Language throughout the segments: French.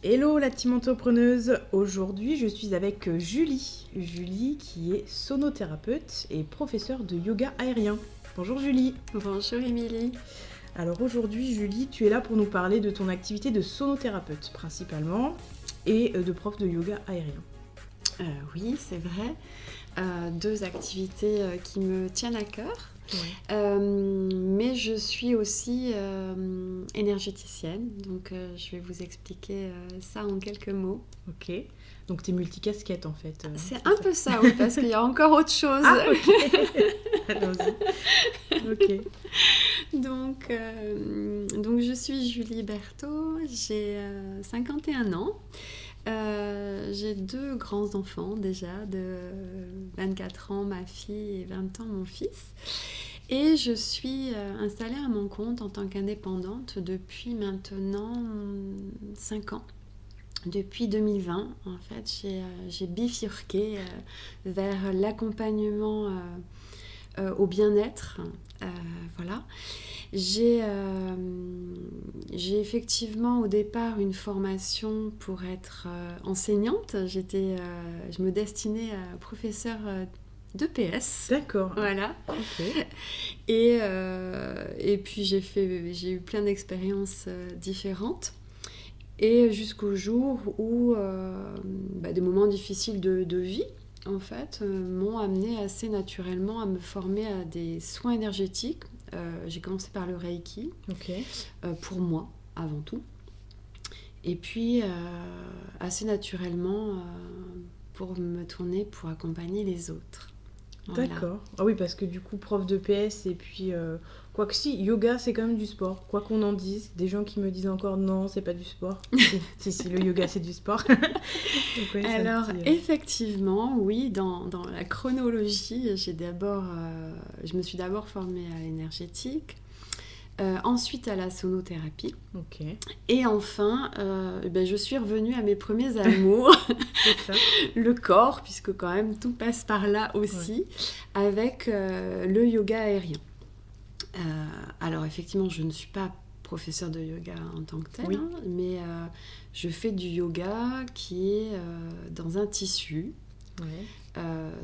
Hello la team entrepreneuse, aujourd'hui je suis avec Julie. Julie qui est sonothérapeute et professeure de yoga aérien. Bonjour Julie. Bonjour Émilie. Alors aujourd'hui Julie, tu es là pour nous parler de ton activité de sonothérapeute principalement et de prof de yoga aérien. Oui, c'est vrai. Deux activités qui me tiennent à cœur. Ouais. Mais je suis aussi énergéticienne, donc je vais vous expliquer ça en quelques mots. Ok, donc t'es multicasquette en fait. C'est un peu ça, oui, parce qu'il y a encore autre chose. Ah ok. Allons-y. Ok. Donc je suis Julie Berthaud, j'ai 51 ans. J'ai deux grands-enfants déjà, de 24 ans ma fille et 20 ans mon fils. Et je suis installée à mon compte en tant qu'indépendante depuis maintenant 5 ans. Depuis 2020, en fait, j'ai bifurqué vers l'accompagnement au bien-être. Voilà. J'ai effectivement au départ une formation pour être enseignante. Je me destinais à professeur d'EPS. D'accord. Voilà. Ok. Et puis j'ai eu plein d'expériences différentes. Et jusqu'au jour où des moments difficiles de vie, en fait, m'ont amené assez naturellement à me former à des soins énergétiques. J'ai commencé par le Reiki, pour moi, avant tout. Et puis, assez naturellement, pour me tourner pour accompagner les autres. Voilà. D'accord. Ah oui, parce que du coup, prof de PS et puis... Quoique si, yoga, c'est quand même du sport. Quoi qu'on en dise, des gens qui me disent encore non, c'est pas du sport. si, le yoga, c'est du sport. Donc, oui, alors, effectivement, oui, dans la chronologie, je me suis d'abord formée à l'énergétique, ensuite à la sonothérapie. Ok. Et enfin, je suis revenue à mes premiers amours, le corps, puisque quand même tout passe par là aussi, avec le yoga aérien. Alors effectivement, je ne suis pas professeure de yoga en tant que telle, mais je fais du yoga qui est dans un tissu.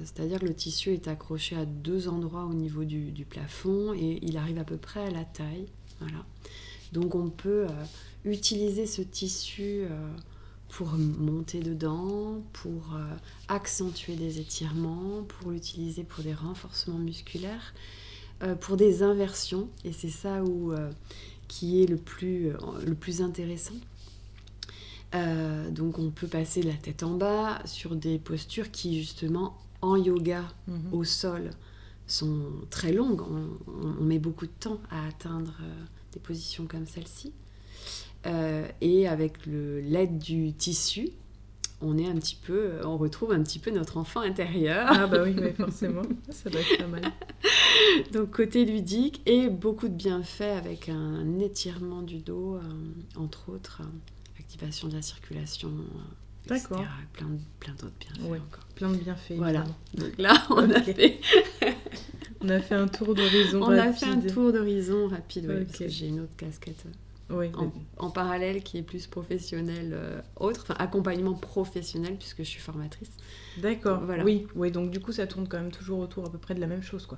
C'est-à-dire que le tissu est accroché à 2 endroits au niveau du plafond et il arrive à peu près à la taille. Voilà. Donc on peut utiliser ce tissu pour monter dedans, pour accentuer des étirements, pour l'utiliser pour des renforcements musculaires. Pour des inversions, et c'est ça qui est le plus intéressant. Donc on peut passer de la tête en bas sur des postures qui justement en yoga au sol sont très longues. On met beaucoup de temps à atteindre des positions comme celle-ci. Et avec l'aide du tissu, on retrouve un petit peu notre enfant intérieur. Ah bah oui, forcément, ça doit être pas mal. Donc côté ludique et beaucoup de bienfaits avec un étirement du dos, entre autres, activation de la circulation, D'accord. etc. Plein d'autres bienfaits encore. Plein de bienfaits. Voilà. Évidemment. Donc là, on a fait un tour d'horizon rapide, parce que j'ai une autre casquette. En parallèle qui est plus professionnelle, accompagnement professionnel puisque je suis formatrice. D'accord, voilà. Oui, donc du coup ça tourne quand même toujours autour à peu près de la même chose, quoi.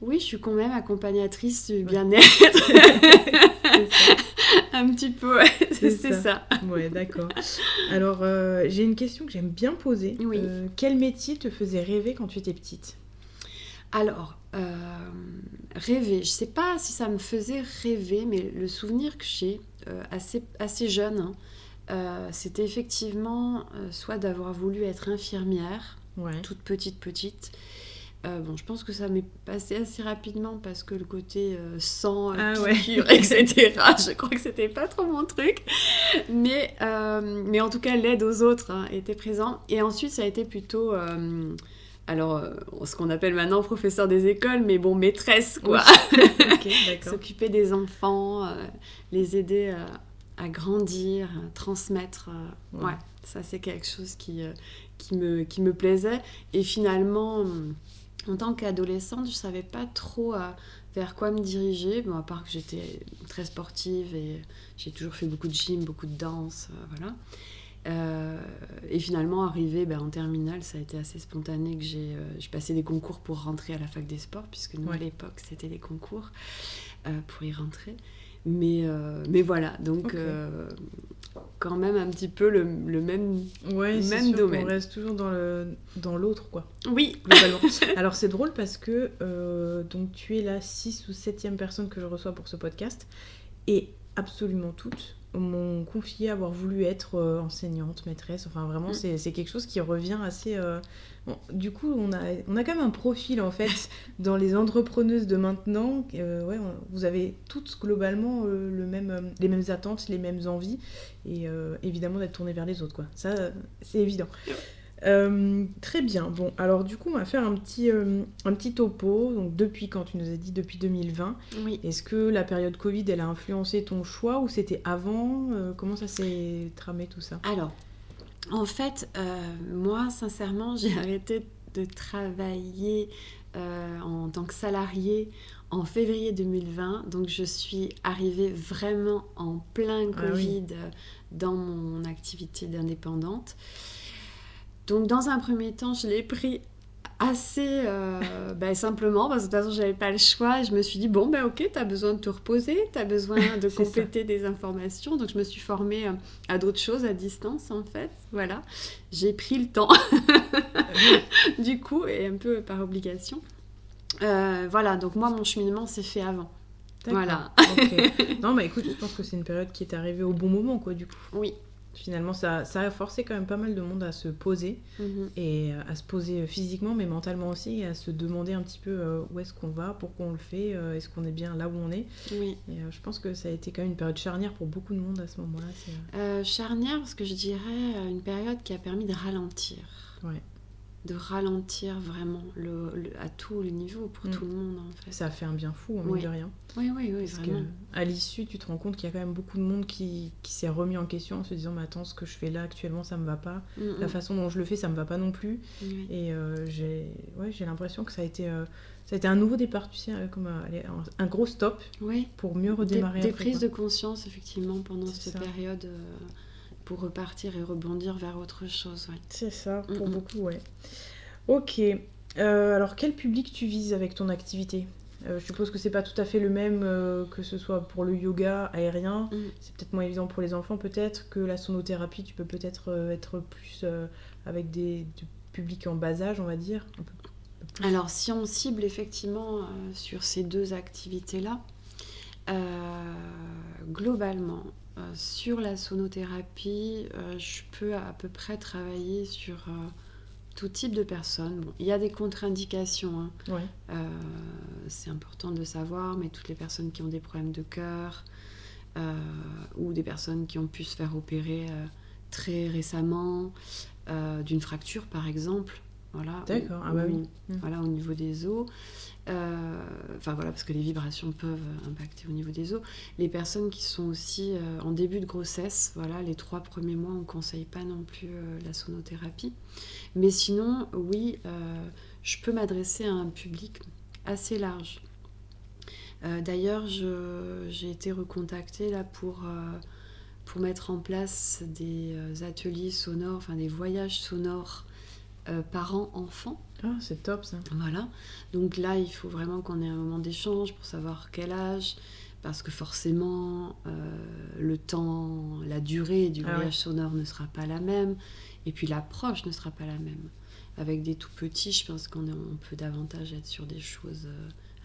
Oui, je suis quand même accompagnatrice du bien-être. Un petit peu, c'est ça. Ouais, d'accord. Alors, j'ai une question que j'aime bien poser. Oui. Quel métier te faisait rêver quand tu étais petite ? Alors, rêver, je ne sais pas si ça me faisait rêver, mais le souvenir que j'ai assez jeune, c'était effectivement soit d'avoir voulu être infirmière, toute petite. Je pense que ça m'est passé assez rapidement parce que le côté sang, piqûre, etc., je crois que c'était pas trop mon truc. Mais en tout cas, l'aide aux autres était présente. Et ensuite, ça a été plutôt... ce qu'on appelle maintenant professeur des écoles, mais bon, maîtresse, quoi. S'occuper des enfants, les aider à grandir, transmettre. Ça, c'est quelque chose qui me plaisait. Et finalement, En tant qu'adolescente, je ne savais pas trop vers quoi me diriger. Bon, à part que j'étais très sportive et j'ai toujours fait beaucoup de gym, beaucoup de danse, voilà. Et finalement, arrivé en terminale, ça a été assez spontané que j'ai passé des concours pour rentrer à la fac des sports, puisque nous, à l'époque, c'était des concours pour y rentrer. Mais voilà, donc quand même un petit peu le même, même domaine. On reste toujours dans l'autre, quoi. Oui, globalement. Alors c'est drôle parce que donc tu es la 6e ou 7e personne que je reçois pour ce podcast, et absolument toutes m'ont confié avoir voulu être enseignante, maîtresse, enfin vraiment c'est quelque chose qui revient assez... Bon, du coup on a quand même un profil en fait dans les entrepreneuses de maintenant, vous avez toutes globalement les mêmes attentes, les mêmes envies, et évidemment d'être tournées vers les autres, quoi. Ça c'est évident. Très bien. Bon, alors du coup, on va faire un petit topo. Donc, depuis quand tu nous as dit depuis 2020, oui. Est-ce que la période Covid, elle a influencé ton choix ou c'était avant ? Comment ça s'est tramé tout ça ? Alors, en fait, moi, sincèrement, j'ai arrêté de travailler en tant que salariée en février 2020. Donc, je suis arrivée vraiment en plein Covid dans mon activité d'indépendante. Donc, dans un premier temps, je l'ai pris assez simplement, parce que de toute façon, je n'avais pas le choix. Et je me suis dit, bon, ok, tu as besoin de te reposer, tu as besoin de compléter des informations. Donc, je me suis formée à d'autres choses à distance, en fait. Voilà, j'ai pris le temps, du coup, et un peu par obligation. Voilà, donc moi, mon cheminement s'est fait avant. D'accord. Voilà. Okay. Non, écoute, je pense que c'est une période qui est arrivée au bon moment, quoi, du coup. Oui. Finalement, ça a forcé quand même pas mal de monde à se poser, et à se poser physiquement, mais mentalement aussi, et à se demander un petit peu où est-ce qu'on va, pourquoi on le fait, est-ce qu'on est bien là où on est. Oui. Et je pense que ça a été quand même une période charnière pour beaucoup de monde à ce moment-là. Charnière, parce que je dirais une période qui a permis de ralentir. Ouais. De ralentir vraiment à tous les niveaux, pour tout le monde, en fait. Ça a fait un bien fou, mine de rien. Oui, parce vraiment. À l'issue, tu te rends compte qu'il y a quand même beaucoup de monde qui s'est remis en question en se disant, mais attends, ce que je fais là actuellement, ça me va pas. La façon dont je le fais, ça me va pas non plus. Et j'ai l'impression que ça a été un nouveau départ, tu sais, comme un gros stop pour mieux redémarrer. Des prises de conscience, effectivement, pendant cette période... pour repartir et rebondir vers autre chose. Ouais. C'est ça, pour beaucoup, ouais. Ok. Alors, quel public tu vises avec ton activité ? Je suppose que c'est pas tout à fait le même que ce soit pour le yoga aérien. C'est peut-être moins évident pour les enfants, peut-être, que la sonothérapie. Tu peux peut-être être plus avec du public en bas âge, on va dire. Un peu plus. Alors, si on cible effectivement sur ces deux activités-là, globalement... sur la sonothérapie, je peux à peu près travailler sur tout type de personnes. Bon, il y a des contre-indications, c'est important de savoir, mais toutes les personnes qui ont des problèmes de cœur ou des personnes qui ont pu se faire opérer très récemment d'une fracture, par exemple. Voilà, d'accord, voilà, au niveau des os. Parce que les vibrations peuvent impacter au niveau des os. Les personnes qui sont aussi en début de grossesse, voilà, les 3 premiers mois, on ne conseille pas non plus la sonothérapie. Mais sinon, oui, je peux m'adresser à un public assez large. D'ailleurs, j'ai été recontactée là pour mettre en place des ateliers sonores, enfin des voyages sonores parents-enfants. Ah, c'est top ça. Voilà. Donc là, il faut vraiment qu'on ait un moment d'échange pour savoir quel âge, parce que forcément, le temps, la durée du voyage sonore ne sera pas la même, et puis l'approche ne sera pas la même. Avec des tout petits, je pense qu'on peut davantage être sur des choses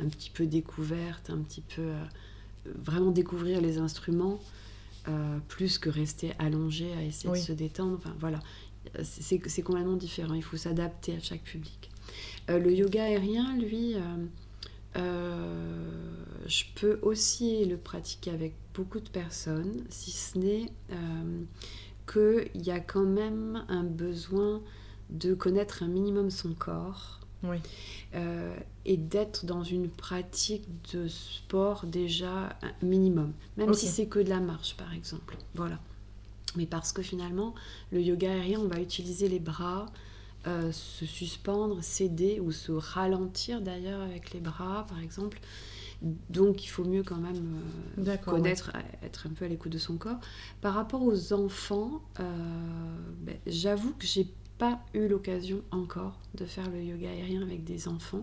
un petit peu découvertes, un petit peu vraiment découvrir les instruments, plus que rester allongé à essayer de se détendre. Enfin, voilà. C'est complètement différent, il faut s'adapter à chaque public. Le yoga aérien, lui, je peux aussi le pratiquer avec beaucoup de personnes, si ce n'est qu'il y a quand même un besoin de connaître un minimum son corps et d'être dans une pratique de sport déjà minimum, même si c'est que de la marche, par exemple. Voilà. Mais parce que finalement, le yoga aérien, on va utiliser les bras, se suspendre, céder ou se ralentir d'ailleurs avec les bras, par exemple. Donc il faut mieux quand même connaître, être un peu à l'écoute de son corps. Par rapport aux enfants, j'avoue que j'ai pas eu l'occasion encore de faire le yoga aérien avec des enfants.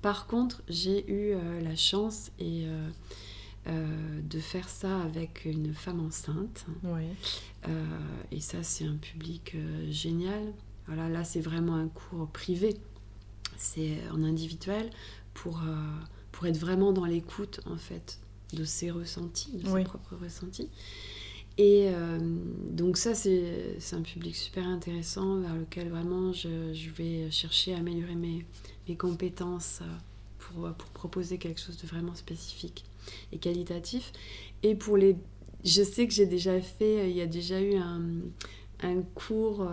Par contre, j'ai eu la chance de faire ça avec une femme enceinte. Et ça, c'est un public génial. Voilà, là, c'est vraiment un cours privé. C'est en individuel pour être vraiment dans l'écoute, en fait, de ses ressentis, de ses propres ressentis. Et donc ça, c'est un public super intéressant vers lequel vraiment je vais chercher à améliorer mes compétences pour proposer quelque chose de vraiment spécifique et qualitatif. Et je sais que j'ai déjà fait, il y a déjà eu un cours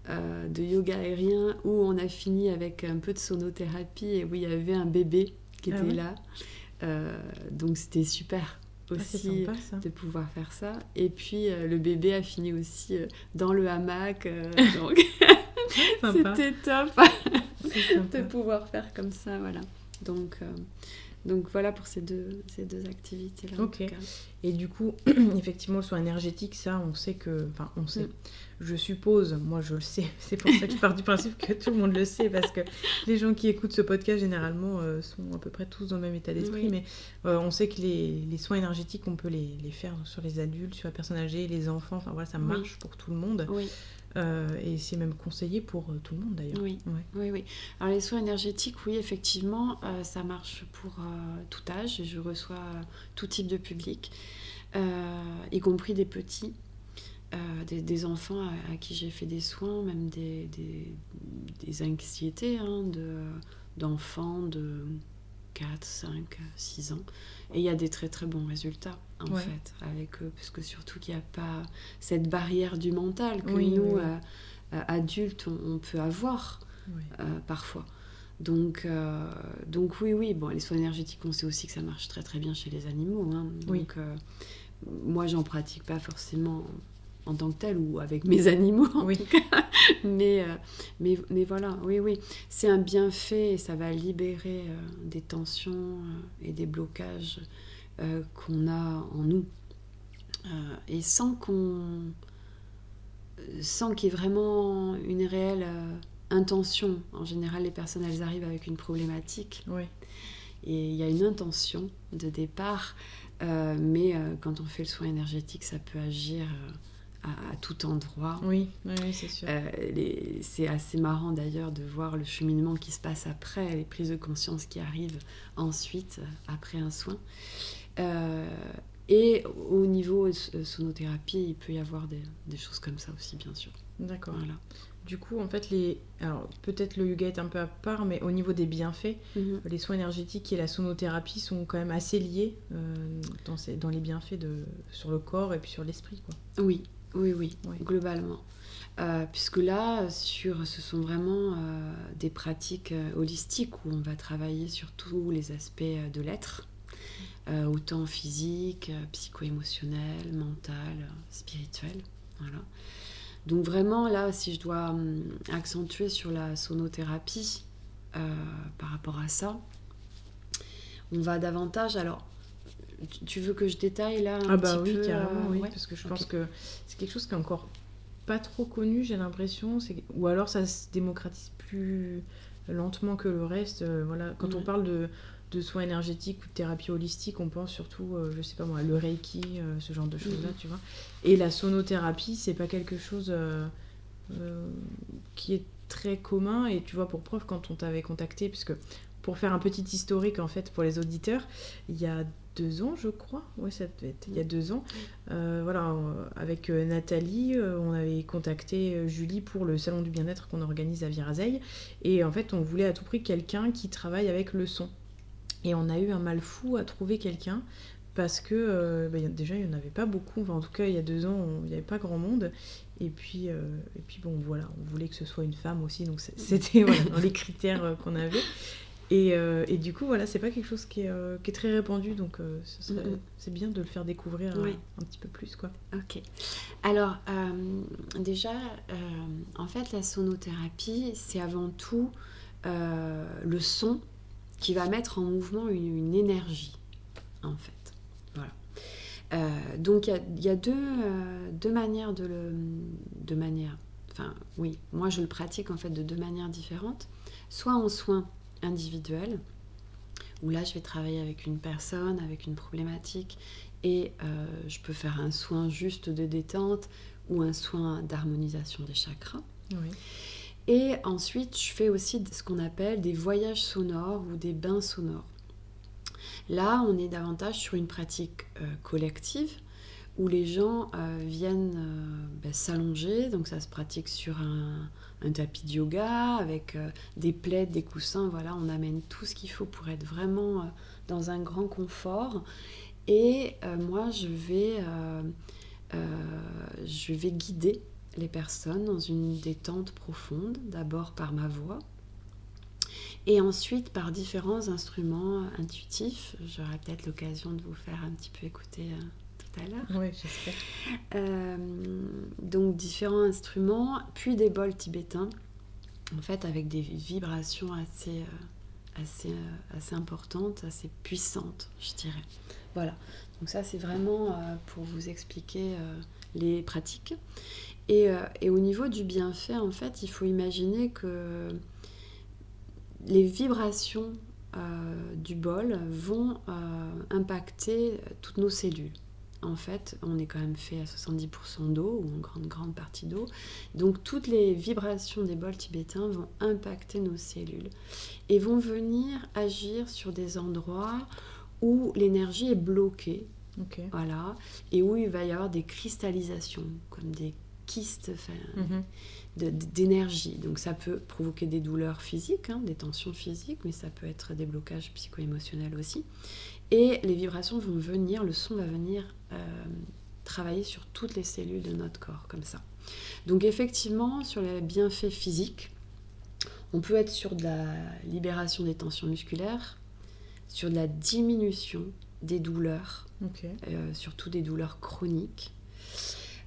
de yoga aérien où on a fini avec un peu de sonothérapie et où il y avait un bébé qui était là. Donc c'était super aussi sympa, de pouvoir faire ça. Et puis le bébé a fini aussi dans le hamac. Donc c'était top de pouvoir faire comme ça. Voilà. Donc voilà pour ces deux activités-là. Ok. Et du coup, effectivement, le soin énergétique, ça, on sait que... Enfin, on sait. Je suppose, moi je le sais, c'est pour ça que je pars du principe que tout le monde le sait, parce que les gens qui écoutent ce podcast, généralement, sont à peu près tous dans le même état d'esprit, mais on sait que les soins énergétiques, on peut les faire sur les adultes, sur la personne âgée, les enfants, enfin voilà, ça marche pour tout le monde. Et c'est même conseillé pour tout le monde d'ailleurs. Oui. Alors les soins énergétiques, oui, effectivement, ça marche pour tout âge. Je reçois tout type de public, y compris des petits, des enfants à qui j'ai fait des soins, même des anxiétés d'enfants de 4, 5, 6 ans. Et il y a des très très bons résultats en fait avec eux, parce que surtout qu'il n'y a pas cette barrière du mental que nous, adultes, on peut avoir parfois. Donc oui. Bon, les soins énergétiques, on sait aussi que ça marche très très bien chez les animaux. Donc moi, j'en pratique pas forcément en tant que tel ou avec mes animaux en tout cas. Mais voilà, oui. C'est un bienfait et ça va libérer des tensions et des blocages qu'on a en nous. Et sans qu'il y ait vraiment une réelle intention. En général, les personnes, elles arrivent avec une problématique. Et il y a une intention de départ. Mais quand on fait le soin énergétique, ça peut agir à tout endroit. Oui, c'est sûr. C'est assez marrant d'ailleurs de voir le cheminement qui se passe après, les prises de conscience qui arrivent ensuite, après un soin. Et au niveau sonothérapie, il peut y avoir des choses comme ça aussi, bien sûr. D'accord. Voilà. Du coup, en fait, alors peut-être le yoga est un peu à part, mais au niveau des bienfaits, les soins énergétiques et la sonothérapie sont quand même assez liés dans les bienfaits sur le corps et puis sur l'esprit, quoi. Oui, globalement. Puisque là, ce sont vraiment des pratiques holistiques où on va travailler sur tous les aspects de l'être, autant physique, psycho-émotionnel, mental, spirituel. Voilà. Donc vraiment, là, si je dois accentuer sur la sonothérapie par rapport à ça, on va davantage... Alors, tu veux que je détaille là un petit peu carrément, oui, parce que je pense que c'est quelque chose qui est encore pas trop connu, j'ai l'impression, ou alors ça se démocratise plus lentement que le reste. Voilà. Quand on parle de soins énergétiques ou de thérapie holistique, on pense surtout, je sais pas moi, le Reiki, ce genre de choses-là, tu vois. Et la sonothérapie, c'est pas quelque chose qui est très commun. Et tu vois, pour preuve, quand on t'avait contacté, puisque pour faire un petit historique, en fait, pour les auditeurs, il y a 2 ans, je crois. Ouais, ça devait être il y a 2 ans. Avec Nathalie, on avait contacté Julie pour le salon du bien-être qu'on organise à Virazeille. Et en fait, on voulait à tout prix quelqu'un qui travaille avec le son. Et on a eu un mal fou à trouver quelqu'un parce que déjà, il n'y en avait pas beaucoup. Enfin, en tout cas, il y a 2 ans, il n'y avait pas grand monde. Et puis bon, voilà, on voulait que ce soit une femme aussi. Donc, c'était dans les critères qu'on avait. Et du coup, voilà, c'est pas quelque chose qui est très répandu, donc c'est bien de le faire découvrir un petit peu plus, quoi. Ok. Alors, déjà, en fait, la sonothérapie, c'est avant tout le son qui va mettre en mouvement une énergie, en fait. Voilà. Donc, il y a deux manières de manière. Enfin, oui, moi, je le pratique, en fait, de deux manières différentes. Soit en soins individuels, où là, je vais travailler avec une personne, avec une problématique, et je peux faire un soin juste de détente ou un soin d'harmonisation des chakras. Oui. Et ensuite, je fais aussi ce qu'on appelle des voyages sonores ou des bains sonores. Là, on est davantage sur une pratique collective où les gens viennent s'allonger. Donc ça se pratique sur un tapis de yoga avec des plaids, des coussins. Voilà, on amène tout ce qu'il faut pour être vraiment dans un grand confort. Et moi, je vais guider les personnes dans une détente profonde, d'abord par ma voix, et ensuite par différents instruments intuitifs. J'aurai peut-être l'occasion de vous faire un petit peu écouter tout à l'heure. Oui, j'espère. Donc différents instruments, puis des bols tibétains, en fait avec des vibrations assez importantes, assez puissantes, je dirais. Voilà, donc ça c'est vraiment pour vous expliquer les pratiques. Et au niveau du bienfait, en fait, il faut imaginer que les vibrations du bol vont impacter toutes nos cellules. En fait, on est quand même fait à 70% d'eau, ou en grande partie d'eau. Donc, toutes les vibrations des bols tibétains vont impacter nos cellules et vont venir agir sur des endroits où l'énergie est bloquée. Okay. Voilà, et où il va y avoir des cristallisations, comme des kystes d'énergie. Donc ça peut provoquer des douleurs physiques, des tensions physiques, mais ça peut être des blocages psycho-émotionnels aussi. Et les vibrations vont venir, le son va venir travailler sur toutes les cellules de notre corps, comme ça. Donc effectivement, sur les bienfaits physiques, on peut être sur de la libération des tensions musculaires, sur de la diminution des douleurs, surtout des douleurs chroniques.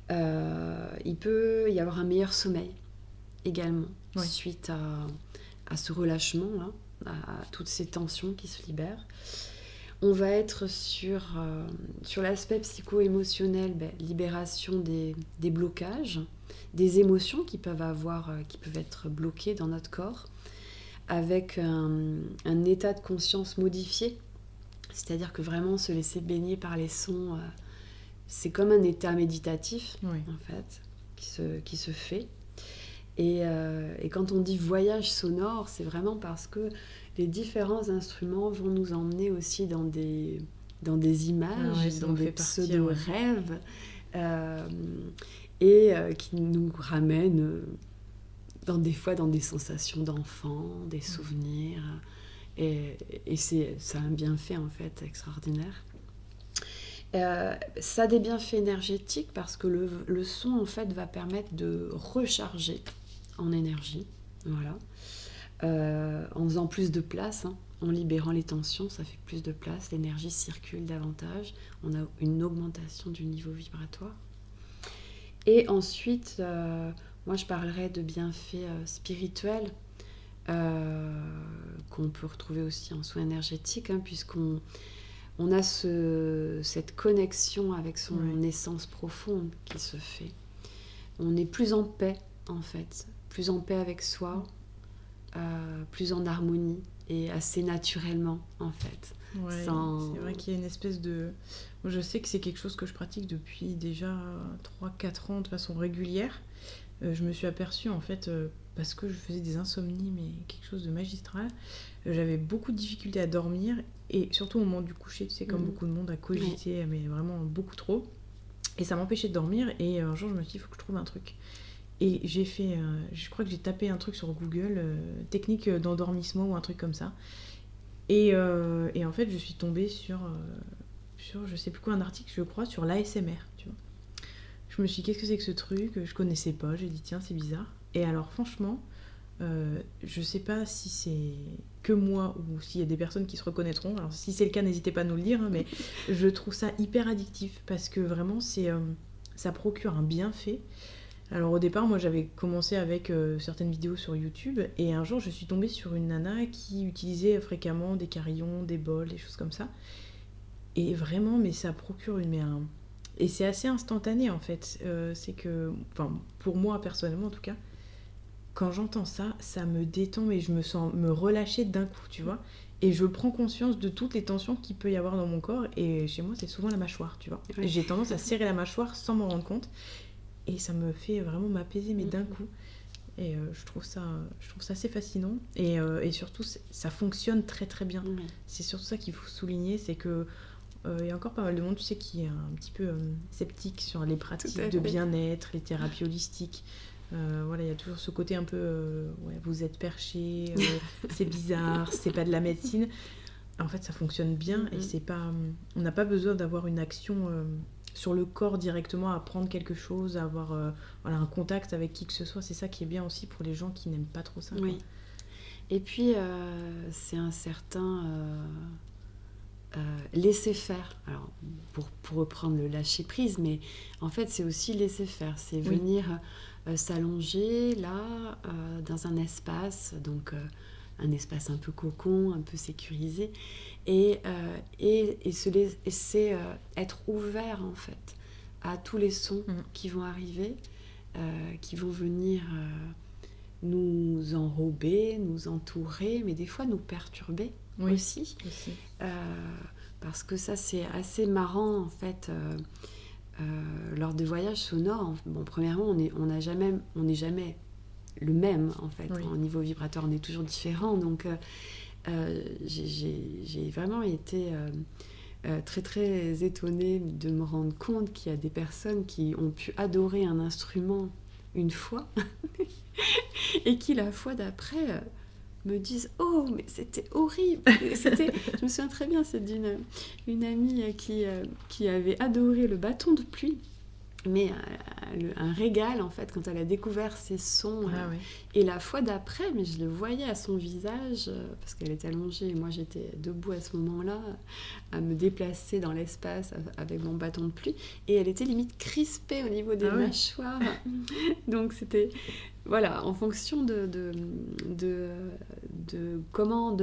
Il peut y avoir un meilleur sommeil également, suite à ce relâchement, là, à toutes ces tensions qui se libèrent. On va être sur l'aspect psycho-émotionnel, libération des blocages, des émotions qui peuvent être bloquées dans notre corps, avec un état de conscience modifié. C'est-à-dire que vraiment se laisser baigner par les sons, c'est comme un état méditatif, en fait, qui se fait. Et quand on dit voyage sonore, c'est vraiment parce que les différents instruments vont nous emmener aussi dans des images, dans des pseudo-rêves, et qui nous ramènent des fois dans des sensations d'enfant, des souvenirs. Et ça a un bienfait en fait extraordinaire. Ça a des bienfaits énergétiques parce que le son en fait va permettre de recharger en énergie, voilà. En faisant plus de place, en libérant les tensions, ça fait plus de place, l'énergie circule davantage, on a une augmentation du niveau vibratoire. Et ensuite, moi je parlerai de bienfaits spirituels, qu'on peut retrouver aussi en soins énergétiques, puisqu'on a cette connexion avec son essence profonde qui se fait. On est plus en paix, en fait, plus en paix avec soi, plus en harmonie et assez naturellement, en fait. C'est vrai qu'il y a une espèce de... Moi, je sais que c'est quelque chose que je pratique depuis déjà 3-4 ans de façon régulière. Je me suis aperçue, en fait... parce que je faisais des insomnies, mais quelque chose de magistral. J'avais beaucoup de difficultés à dormir, et surtout au moment du coucher, tu sais, comme beaucoup de monde, à cogiter, mais vraiment beaucoup trop. Et ça m'empêchait de dormir, et un jour, je me suis dit, il faut que je trouve un truc. Et j'ai fait, je crois que j'ai tapé un truc sur Google, technique d'endormissement ou un truc comme ça. Et en fait, je suis tombée sur je sais plus quoi, un article, je crois, sur l'ASMR, tu vois. Je me suis dit, qu'est-ce que c'est que ce truc ? Je connaissais pas, j'ai dit, tiens, c'est bizarre. Et alors franchement, Je sais pas si c'est que moi ou s'il y a des personnes qui se reconnaîtront. Alors si c'est le cas, n'hésitez pas à nous le dire, hein, mais je trouve ça hyper addictif parce que vraiment ça procure un bienfait. Alors au départ, moi j'avais commencé avec certaines vidéos sur YouTube et un jour je suis tombée sur une nana qui utilisait fréquemment des carillons, des bols, des choses comme ça. Et vraiment, mais ça procure et c'est assez instantané en fait. C'est que, enfin pour moi personnellement en tout cas, quand j'entends ça, ça me détend et je me sens me relâcher d'un coup, tu vois. Et je prends conscience de toutes les tensions qu'il peut y avoir dans mon corps. Et chez moi, c'est souvent la mâchoire, tu vois. Ouais. J'ai tendance à serrer la mâchoire sans m'en rendre compte. Et ça me fait vraiment m'apaiser, mais d'un coup. Et je trouve ça assez fascinant. Et surtout, ça fonctionne très très bien. C'est surtout ça qu'il faut souligner, c'est que il y a encore pas mal de monde, tu sais, qui est un petit peu sceptique sur les pratiques de bien-être, les thérapies holistiques. Voilà, il y a toujours ce côté un peu vous êtes perché, c'est bizarre, c'est pas de la médecine. En fait, ça fonctionne bien et c'est pas, on n'a pas besoin d'avoir une action sur le corps directement, à prendre quelque chose, à avoir un contact avec qui que ce soit. C'est ça qui est bien aussi pour les gens qui n'aiment pas trop ça. Oui. Quoi. Et puis, c'est un certain laisser faire. Alors, pour reprendre le lâcher prise, mais en fait, c'est aussi laisser faire. C'est venir s'allonger là, dans un espace, donc un espace un peu cocon, un peu sécurisé, et se laisser être ouvert en fait à tous les sons qui vont arriver, qui vont venir nous enrober, nous entourer, mais des fois nous perturber aussi. Parce que ça c'est assez marrant en fait. Lors des voyages sonores, bon, premièrement, on n'est jamais le même en fait. Au niveau vibratoire, on est toujours différent. Donc, j'ai vraiment été très très étonnée de me rendre compte qu'il y a des personnes qui ont pu adorer un instrument une fois et qui la fois d'après me disent « Oh, mais c'était horrible !» Je me souviens très bien, c'est d'une amie qui avait adoré le bâton de pluie, mais un régal, en fait, quand elle a découvert ces sons. Et la fois d'après, mais je le voyais à son visage, parce qu'elle était allongée, et moi j'étais debout à ce moment-là, à me déplacer dans l'espace avec mon bâton de pluie, et elle était limite crispée au niveau des mâchoires. Donc c'était... Voilà, en fonction de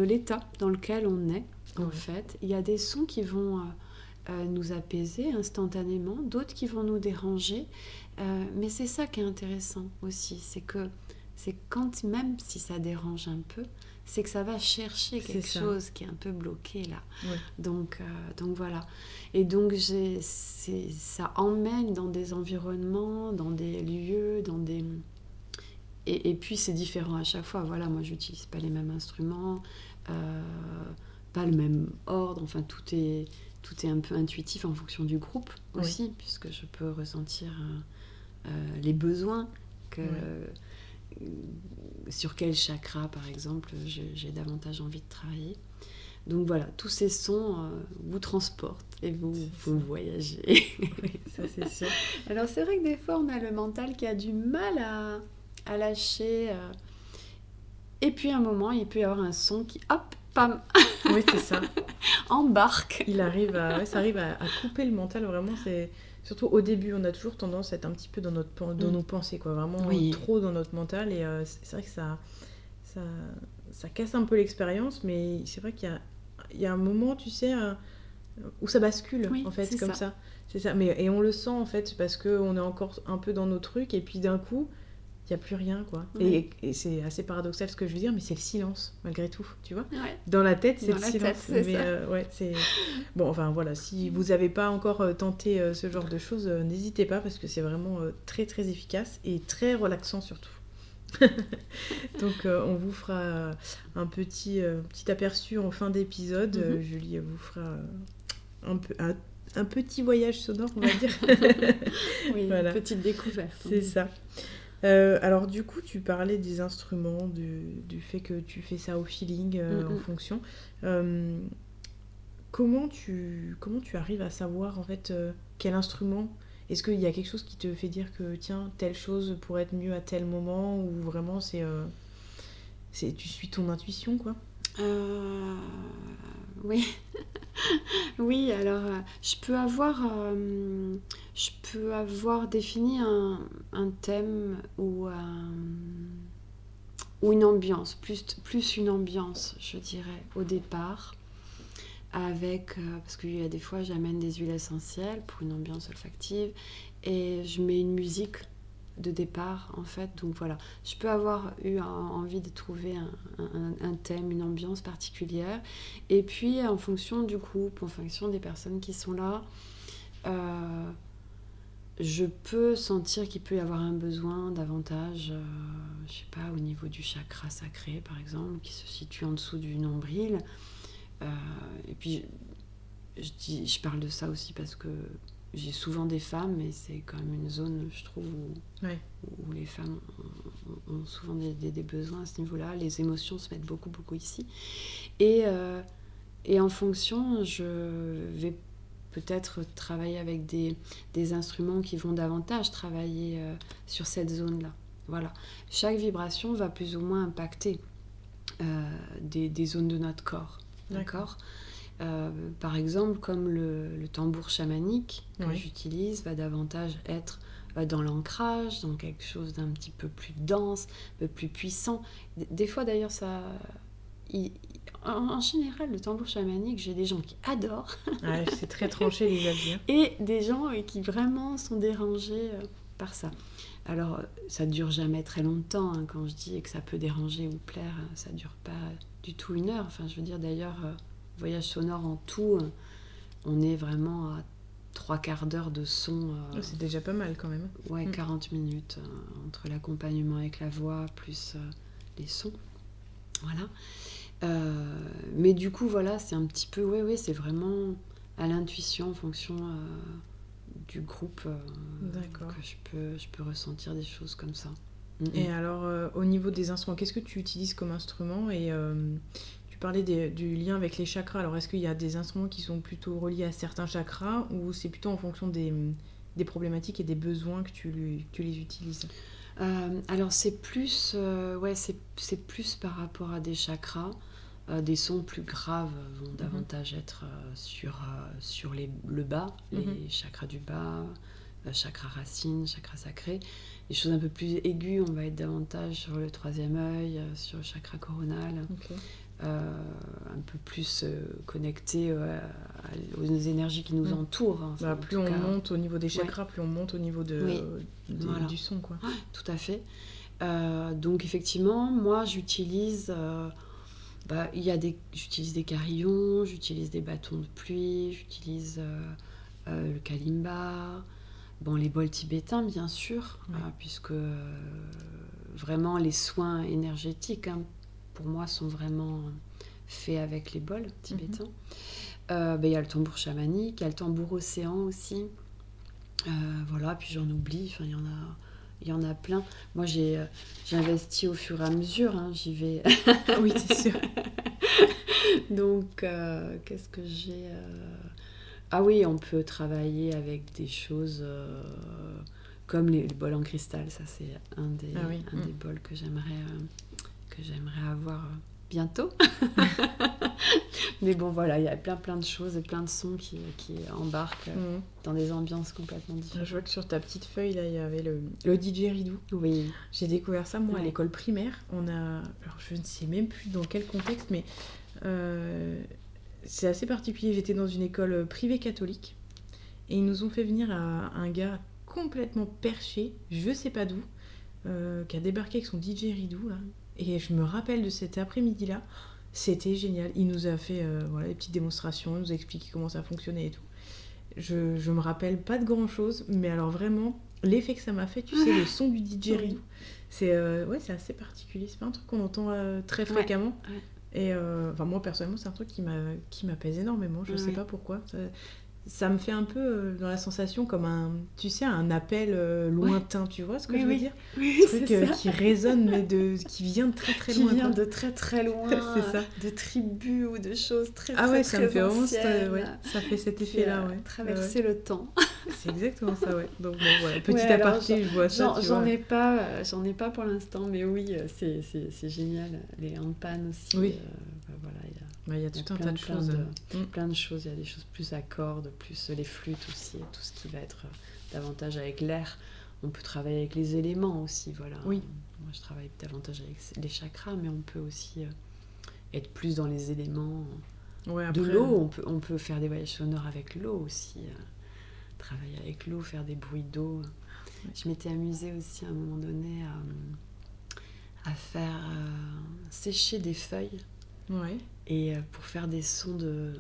l'état dans lequel on est, en fait. Il y a des sons qui vont nous apaiser instantanément, d'autres qui vont nous déranger. Mais c'est ça qui est intéressant aussi, c'est quand, même si ça dérange un peu, c'est que ça va chercher quelque chose qui est un peu bloqué là. Donc voilà. Et donc ça emmène dans des environnements, dans des lieux, dans des... Et puis c'est différent à chaque fois. Voilà, moi j'utilise pas les mêmes instruments, pas le même ordre. Enfin tout est un peu intuitif en fonction du groupe aussi, puisque je peux ressentir les besoins sur quel chakra par exemple j'ai davantage envie de travailler. Donc voilà, tous ces sons vous transportent et vous voyagez. Oui, ça c'est sûr. Alors c'est vrai que des fois on a le mental qui a du mal à lâcher. Et puis à un moment, il peut y avoir un son qui, hop, pam, oui, c'est ça. embarque. Ça arrive à couper le mental, vraiment. C'est... Surtout au début, on a toujours tendance à être un petit peu dans nos pensées, quoi. Vraiment trop dans notre mental. Et c'est vrai que ça casse un peu l'expérience, mais c'est vrai qu'il y a un moment, tu sais, où ça bascule, en fait, comme ça. C'est ça. Et on le sent, en fait, parce qu'on est encore un peu dans nos trucs, et puis d'un coup... il n'y a plus rien, quoi. Et c'est assez paradoxal ce que je veux dire, mais c'est le silence, malgré tout, tu vois. Dans la tête, c'est le silence. C'est... Bon, enfin, voilà, si vous n'avez pas encore tenté ce genre de choses, n'hésitez pas, parce que c'est vraiment très, très efficace et très relaxant, surtout. Donc, on vous fera un petit aperçu en fin d'épisode. Julie vous fera un petit voyage sonore, on va dire. Oui, voilà. Une petite découverte. C'est ça. Alors du coup tu parlais des instruments, du fait que tu fais ça au feeling en fonction. Comment tu arrives à savoir en fait quel instrument? Est-ce qu'il y a quelque chose qui te fait dire que tiens telle chose pourrait être mieux à tel moment, ou vraiment c'est tu suis ton intuition, quoi. Oui. Oui, alors je peux avoir défini un thème ou une ambiance, plus une ambiance, je dirais, au départ, avec, parce qu'il y a des fois, j'amène des huiles essentielles pour une ambiance olfactive, et je mets une musique de départ, en fait. Donc voilà, je peux avoir eu envie de trouver un thème, une ambiance particulière, et puis en fonction du groupe, en fonction des personnes qui sont là, je peux sentir qu'il peut y avoir un besoin davantage, je sais pas, au niveau du chakra sacré, par exemple, qui se situe en dessous du nombril. Et puis, je parle de ça aussi parce que j'ai souvent des femmes, et c'est quand même une zone, je trouve, où les femmes ont souvent des besoins à ce niveau-là. Les émotions se mettent beaucoup, beaucoup ici. Et en fonction, je vais peut-être travailler avec des instruments qui vont davantage travailler sur cette zone-là. Voilà. Chaque vibration va plus ou moins impacter des zones de notre corps. D'accord. Par exemple, comme le tambour chamanique que j'utilise va davantage être dans l'ancrage, dans quelque chose d'un petit peu plus dense, un peu plus puissant. Des fois, d'ailleurs, ça... En général, le tambour chamanique, j'ai des gens qui adorent. Ouais, c'est très tranché, les avis. Et des gens qui vraiment sont dérangés par ça. Alors, ça dure jamais très longtemps. Quand je dis que ça peut déranger ou plaire, ça dure pas du tout 1 heure. Enfin, je veux dire, d'ailleurs, voyage sonore en tout, on est vraiment à 3/4 d'heure de son. C'est déjà pas mal, quand même. Ouais, 40 minutes entre l'accompagnement avec la voix plus les sons. Voilà. Mais du coup, voilà, c'est un petit peu... Oui, c'est vraiment à l'intuition, en fonction du groupe, que je peux ressentir des choses comme ça. Et alors, au niveau des instruments, qu'est-ce que tu utilises comme instrument? Et tu parlais du lien avec les chakras. Alors, est-ce qu'il y a des instruments qui sont plutôt reliés à certains chakras, ou c'est plutôt en fonction des problématiques et des besoins que tu les utilises? Alors, c'est plus par rapport à des chakras. Des sons plus graves vont davantage être sur le bas, les chakras du bas, chakra racine, chakra sacré. Les choses un peu plus aiguës, on va être davantage sur le 3e œil, sur le chakra coronal, un peu plus connecté aux énergies qui nous entourent. Enfin, plus on monte au niveau des chakras, plus on monte au niveau du son, quoi. Tout à fait. Donc effectivement, moi j'utilise... j'utilise des carillons, j'utilise des bâtons de pluie, j'utilise le kalimba, les bols tibétains bien sûr, puisque vraiment les soins énergétiques pour moi sont vraiment faits avec les bols tibétains. Il y a le tambour chamanique, il y a le tambour océan aussi, voilà, puis j'en oublie, il y en a plein. Moi, j'ai investi au fur et à mesure. J'y vais. Oui, c'est sûr. Donc, qu'est-ce que j'ai Ah oui, on peut travailler avec des choses comme les bols en cristal. Ça, c'est un des bols que j'aimerais avoir bientôt. Mais bon, voilà, il y a plein de choses et plein de sons qui embarquent dans des ambiances complètement différentes. Je vois que sur ta petite feuille, là, il y avait le didgeridoo. Oui. J'ai découvert ça, moi, à l'école primaire. Alors, je ne sais même plus dans quel contexte, mais c'est assez particulier. J'étais dans une école privée catholique, et ils nous ont fait venir un gars complètement perché, je sais pas d'où, qui a débarqué avec son didgeridoo, là. Et je me rappelle de cet après-midi-là. C'était génial. Il nous a fait des petites démonstrations, il nous a expliqué comment ça fonctionnait et tout. Je me rappelle pas de grand-chose, mais alors vraiment, l'effet que ça m'a fait, tu sais, le son du didgeridoo, c'est assez particulier. C'est pas un truc qu'on entend très fréquemment. Et moi, personnellement, c'est un truc qui m'apaise énormément. Je sais pas pourquoi. Ça me fait un peu dans la sensation comme un appel lointain, tu vois ce que je veux dire? Oui, un truc qui résonne, mais qui vient de très très loin. Qui vient de très très loin, c'est ça. de tribus ou de choses très ça très me fait anciennes. ça fait cet effet-là, traverser le temps. C'est exactement ça, ouais. Donc bon, voilà, petit aparté, je vois ça. J'en ai pas pour l'instant, mais oui, c'est génial. Les handpan aussi. Oui. Voilà, il y a tout un tas de choses. Plein de choses. Il y a des choses plus à cordes, plus les flûtes aussi, tout ce qui va être davantage avec l'air. On peut travailler avec les éléments aussi, voilà. Oui. Moi, je travaille davantage avec les chakras, mais on peut aussi être plus dans les éléments de l'eau. On peut faire des voyages sonores avec l'eau aussi. Travailler avec l'eau, faire des bruits d'eau. Ouais. Je m'étais amusée aussi à un moment donné à faire sécher des feuilles. Ouais. Et pour faire des sons de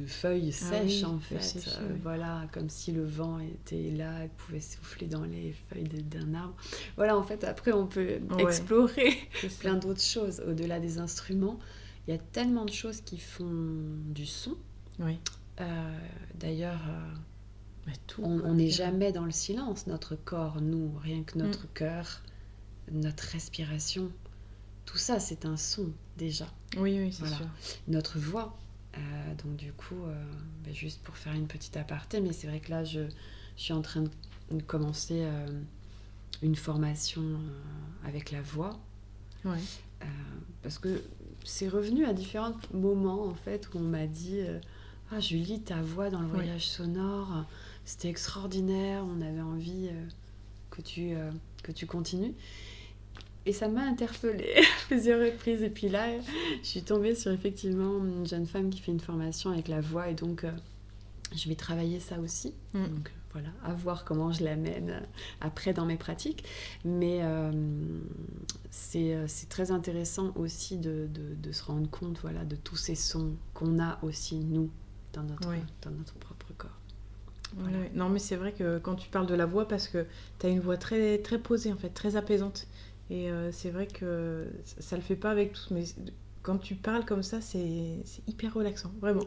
feuilles sèches, en fait. Sécher, voilà, comme si le vent était là et pouvait souffler dans les feuilles d'un arbre. Voilà, en fait, après, on peut explorer plein d'autres choses. Au-delà des instruments, il y a tellement de choses qui font du son. Oui. D'ailleurs, on n'est jamais dans le silence. Notre corps, nous, rien que notre cœur, notre respiration, tout ça, c'est un son, déjà. Oui, c'est sûr. Notre voix. Donc du coup, juste pour faire une petite aparté, mais c'est vrai que là, je suis en train de commencer une formation avec la voix. Ouais. Parce que c'est revenu à différents moments, en fait, où on m'a dit « Ah, Julie, ta voix dans le voyage sonore, c'était extraordinaire, on avait envie que tu continues. » Et ça m'a interpellée à plusieurs reprises. Et puis là, je suis tombée sur effectivement une jeune femme qui fait une formation avec la voix. Et donc, je vais travailler ça aussi. Donc voilà, à voir comment je l'amène après dans mes pratiques. Mais c'est très intéressant aussi de se rendre compte, voilà, de tous ces sons qu'on a aussi, nous, dans notre propre corps. Voilà. Ouais. Non, mais c'est vrai que quand tu parles de la voix, parce que tu as une voix très, très posée, en fait, très apaisante. Et c'est vrai que ça le fait pas avec tous, mais quand tu parles comme ça, c'est hyper relaxant, vraiment.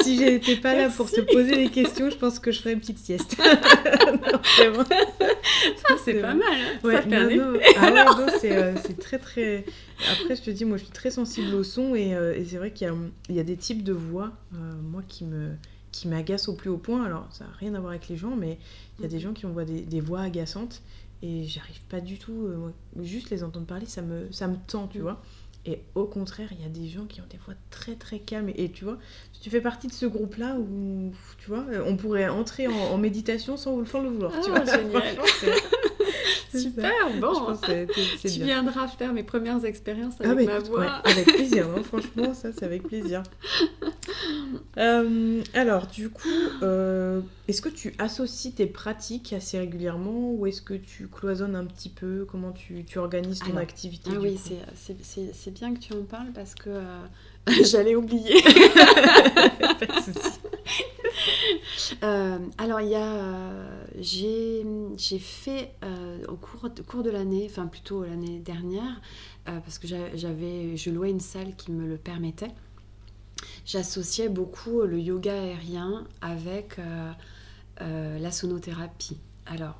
Si j'étais pas là pour te poser des questions, je pense que je ferais une petite sieste. Non, vraiment. Ça, c'est pas mal, hein. Ouais, ça fait un effet. Non, c'est très, très... Après, je te dis, moi, je suis très sensible au son, et c'est vrai qu'il y a des types de voix, moi, qui m'agacent au plus haut point. Alors, ça n'a rien à voir avec les gens, mais il y a des gens qui envoient des voix agaçantes. Et j'arrive pas du tout, juste les entendre parler, ça me tend, tu vois. Et au contraire, il y a des gens qui ont des voix très très calmes. Et tu vois, tu fais partie de ce groupe-là où, tu vois, on pourrait entrer en méditation sans le vouloir. Tu vois, génial. Super, bon. Je pense que c'est tu bien. viendras faire mes premières expériences avec ma voix. Ouais, avec plaisir, hein, franchement, ça c'est avec plaisir. Alors, du coup, est-ce que tu associes tes pratiques assez régulièrement ou est-ce que tu cloisonnes un petit peu? Comment tu organises ton activité? Oui, c'est bien que tu en parles parce que j'allais oublier. Pas de souci. Alors, j'ai fait au cours de l'année, enfin plutôt l'année dernière, parce que je louais une salle qui me le permettait. J'associais beaucoup le yoga aérien avec la sonothérapie. Alors,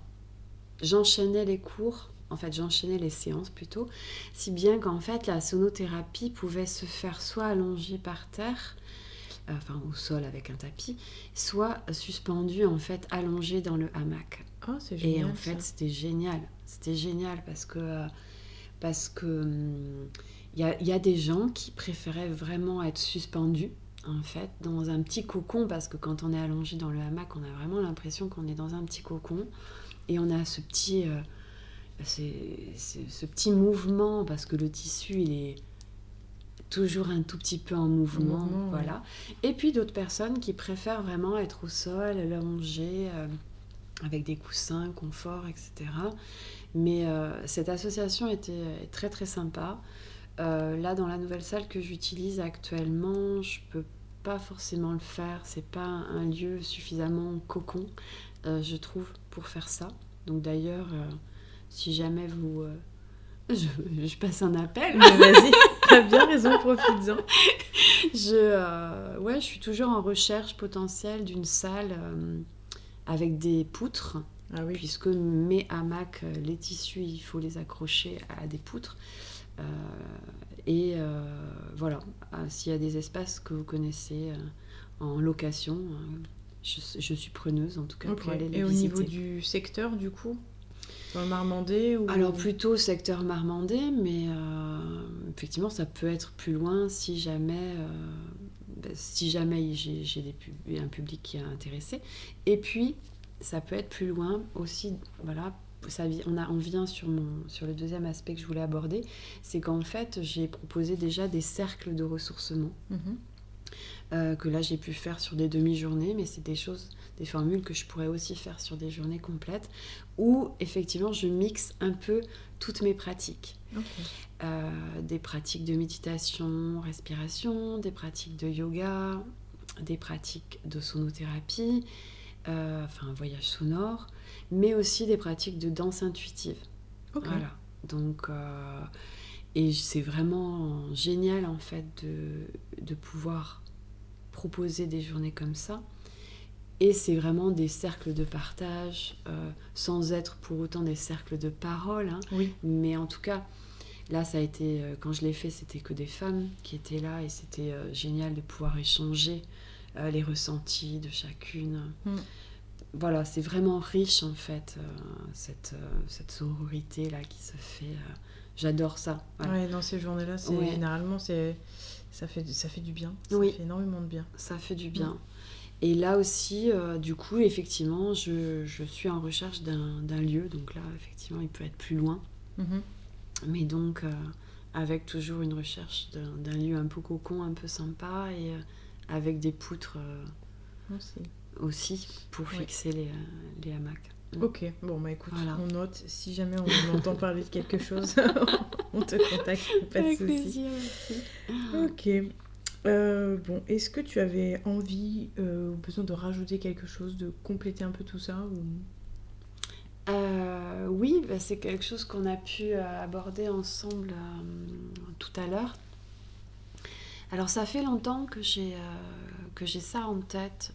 j'enchaînais les séances plutôt, si bien qu'en fait la sonothérapie pouvait se faire soit allongée par terre, enfin au sol avec un tapis, soit suspendue en fait allongée dans le hamac. Oh, c'est génial. Et en fait c'était génial parce que il y a des gens qui préféraient vraiment être suspendus en fait dans un petit cocon, parce que quand on est allongé dans le hamac, on a vraiment l'impression qu'on est dans un petit cocon et on a ce petit mouvement, parce que le tissu il est toujours un tout petit peu en mouvement, voilà. Ouais. Et puis d'autres personnes qui préfèrent vraiment être au sol, allongées, avec des coussins, confort, etc. Mais cette association était très très sympa. Là, dans la nouvelle salle que j'utilise actuellement, je peux pas forcément le faire. C'est pas un lieu suffisamment cocon, je trouve, pour faire ça. Donc d'ailleurs, si jamais vous... je passe un appel. Mais vas-y, t'as bien raison, profites-en. Je suis toujours en recherche potentielle d'une salle avec des poutres. Ah oui. Puisque mes hamacs, les tissus, il faut les accrocher à des poutres. Voilà, s'il y a des espaces que vous connaissez en location, je suis preneuse en tout cas pour aller les Et visiter. au niveau du secteur, du coup, dans le Marmandais ou... Alors plutôt secteur Marmandais, mais effectivement ça peut être plus loin si jamais j'ai un public qui est intéressé. Et puis ça peut être plus loin aussi, voilà. On vient sur le deuxième aspect que je voulais aborder, c'est qu'en fait j'ai proposé déjà des cercles de ressourcement. Que là j'ai pu faire sur des demi-journées, mais c'est des formules que je pourrais aussi faire sur des journées complètes, où effectivement je mixe un peu toutes mes pratiques. Des pratiques de méditation, respiration, des pratiques de yoga, des pratiques de sonothérapie, un voyage sonore, mais aussi des pratiques de danse intuitive. Voilà. Donc, et c'est vraiment génial en fait de pouvoir proposer des journées comme ça. Et c'est vraiment des cercles de partage, sans être pour autant des cercles de parole. Mais en tout cas, là, ça a été, quand je l'ai fait, c'était que des femmes qui étaient là et c'était génial de pouvoir échanger les ressentis de chacune. Voilà, c'est vraiment riche en fait, cette sororité-là qui se fait. J'adore ça. Voilà. Ouais, dans ces journées-là, généralement, ça fait du bien. Ça fait énormément de bien. Ça fait du bien. Et là aussi, du coup, effectivement, je suis en recherche d'un lieu. Donc là, effectivement, il peut être plus loin. Mais donc, avec toujours une recherche d'un lieu un peu cocon, un peu sympa, et avec des poutres aussi pour fixer les hamacs. Ok, bon bah écoute, on note. Si jamais on entend parler de quelque chose, on te contacte, pas de souci. Avec plaisir aussi. Ok. Bon, est-ce que tu avais envie ou besoin de rajouter quelque chose, de compléter un peu tout ça ou... Oui, c'est quelque chose qu'on a pu aborder ensemble tout à l'heure. Alors ça fait longtemps que j'ai ça en tête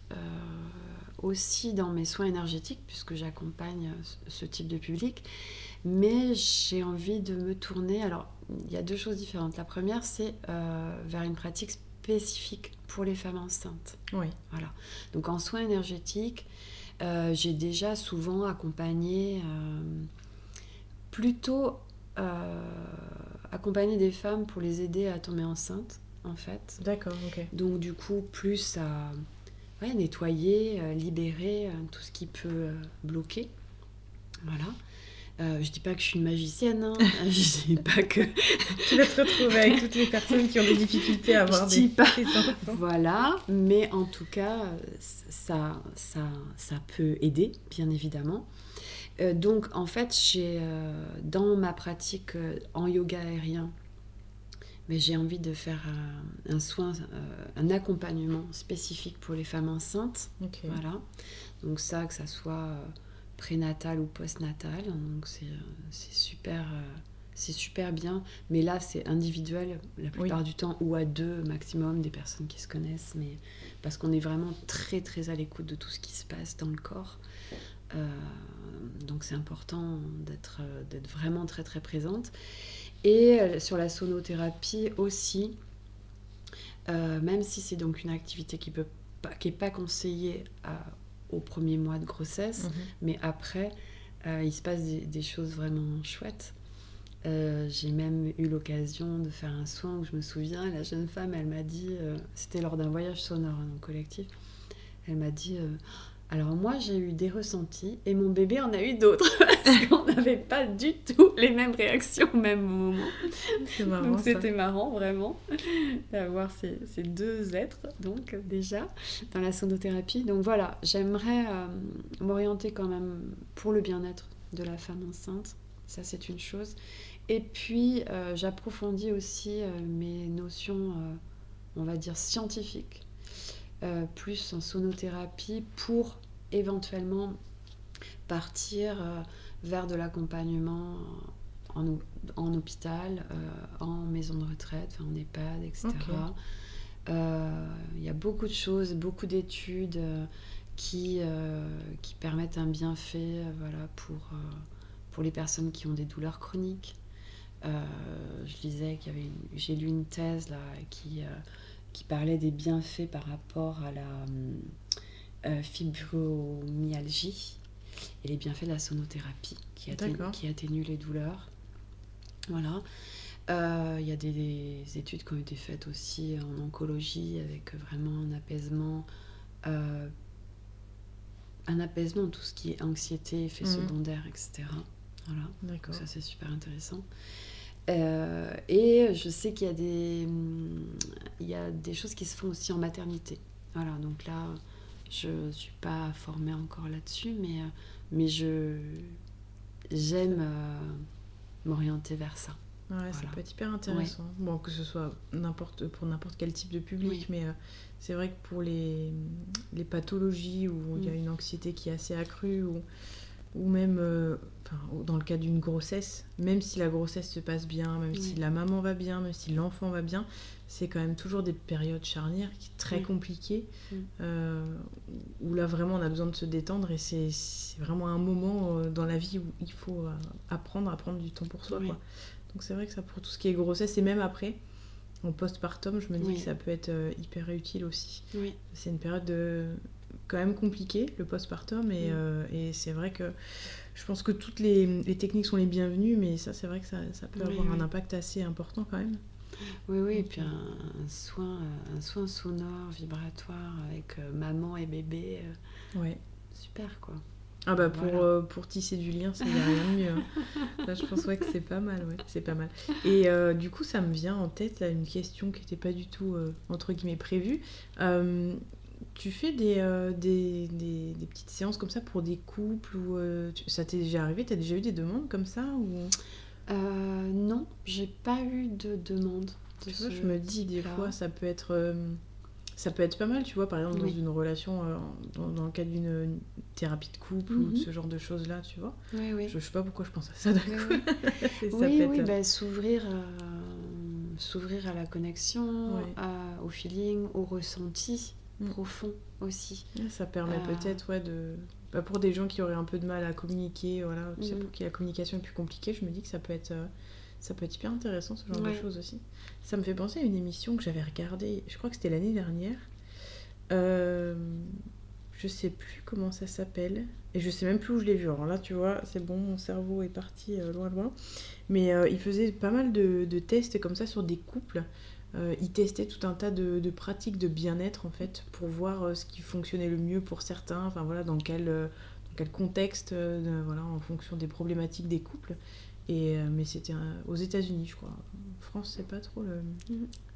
aussi dans mes soins énergétiques, puisque j'accompagne ce type de public, mais j'ai envie de me tourner. Alors il y a deux choses différentes. La première, c'est vers une pratique spécifique pour les femmes enceintes. Voilà. Donc en soins énergétiques, j'ai déjà souvent accompagné accompagner des femmes pour les aider à tomber enceintes, en fait. D'accord, ok. Donc du coup, plus à nettoyer, libérer tout ce qui peut bloquer. Voilà. Je dis pas que je suis une magicienne, hein. Je dis pas que... Tu vas te retrouver avec toutes les personnes qui ont des difficultés à avoir des enfants. Voilà, mais en tout cas, ça peut aider, bien évidemment. Donc, en fait, j'ai dans ma pratique en yoga aérien, mais j'ai envie de faire un soin, un accompagnement spécifique pour les femmes enceintes. Voilà. Donc ça, que ça soit prénatal ou postnatal, donc c'est super bien. Mais là, c'est individuel la plupart du temps, ou à deux maximum, des personnes qui se connaissent, mais parce qu'on est vraiment très très à l'écoute de tout ce qui se passe dans le corps. Donc c'est important d'être vraiment très très présente. Et sur la sonothérapie aussi, même si c'est donc une activité qui est pas conseillée au premier mois de grossesse, mais après il se passe des choses vraiment chouettes. J'ai même eu l'occasion de faire un soin où je me souviens, la jeune femme, elle m'a dit, c'était lors d'un voyage sonore en collectif, elle m'a dit alors moi j'ai eu des ressentis et mon bébé en a eu d'autres parce qu'on n'avait pas du tout les mêmes réactions au même moment. C'est marrant. Donc c'était marrant vraiment d'avoir ces deux êtres donc déjà dans la sonothérapie. Donc voilà, j'aimerais m'orienter quand même pour le bien-être de la femme enceinte. Ça c'est une chose. Et puis j'approfondis aussi mes notions, on va dire scientifiques. Plus en sonothérapie pour éventuellement partir vers de l'accompagnement en hôpital, en maison de retraite, en EHPAD, etc. Il y a beaucoup de choses, beaucoup d'études qui permettent un bienfait pour les personnes qui ont des douleurs chroniques. Je lisais j'ai lu une thèse là qui parlait des bienfaits par rapport à fibromyalgie et les bienfaits de la sonothérapie qui atténue les douleurs. Voilà. Il y a des études qui ont été faites aussi en oncologie avec vraiment un apaisement de tout ce qui est anxiété, effets secondaires, etc. Voilà. D'accord. Donc ça, c'est super intéressant. Et je sais qu'il y a des choses qui se font aussi en maternité. Voilà, donc là, je ne suis pas formée encore là-dessus, mais j'aime m'orienter vers ça. Ouais, voilà. Ça peut être hyper intéressant. Ouais. Bon, que ce soit pour n'importe quel type de public, mais c'est vrai que pour les pathologies où il y a une anxiété qui est assez accrue, ou même dans le cas d'une grossesse, même si la grossesse se passe bien, même si la maman va bien, même si l'enfant va bien, c'est quand même toujours des périodes charnières qui sont très compliquées, où là vraiment on a besoin de se détendre, et c'est vraiment un moment dans la vie où il faut apprendre à prendre du temps pour soi, quoi. Donc c'est vrai que ça, pour tout ce qui est grossesse, et même après, en postpartum, je me dis que ça peut être hyper utile aussi. Oui. C'est une période quand même compliquée, le postpartum, et c'est vrai que je pense que toutes les techniques sont les bienvenues, mais ça, c'est vrai que ça peut avoir un impact assez important quand même. Oui, et puis un soin sonore, vibratoire avec maman et bébé. Super, quoi. Ah bah pour tisser du lien, il n'y a rien de mieux. Hein. Là, je pense que c'est pas mal, c'est pas mal. Et du coup, ça me vient en tête là, une question qui n'était pas du tout, entre guillemets, prévue. Tu fais des petites séances comme ça pour des couples ou ça t'est déjà arrivé? T'as déjà eu des demandes comme ça ou... Non, j'ai pas eu de demande. Je me dis des fois, ça peut être pas mal, tu vois, par exemple, dans une relation, dans le cadre d'une thérapie de couple ou de ce genre de choses-là, tu vois. Oui. Je sais pas pourquoi je pense à ça d'un coup. S'ouvrir à la connexion, au feeling, au ressenti profond aussi. Ça permet peut-être, pour des gens qui auraient un peu de mal à communiquer, voilà, tu sais, pour qui la communication est plus compliquée, je me dis que ça peut être hyper intéressant, ce genre de choses aussi. Ça me fait penser à une émission que j'avais regardée, je crois que c'était l'année dernière. Je sais plus comment ça s'appelle, et je sais même plus où je l'ai vu. Alors là, tu vois, c'est bon, mon cerveau est parti loin. Mais il faisait pas mal de tests comme ça sur des couples. Il testait tout un tas de pratiques de bien-être, en fait, pour voir ce qui fonctionnait le mieux pour certains, enfin voilà, dans quel contexte, en fonction des problématiques des couples. Mais c'était aux États-Unis, je crois. En France, c'est pas trop le...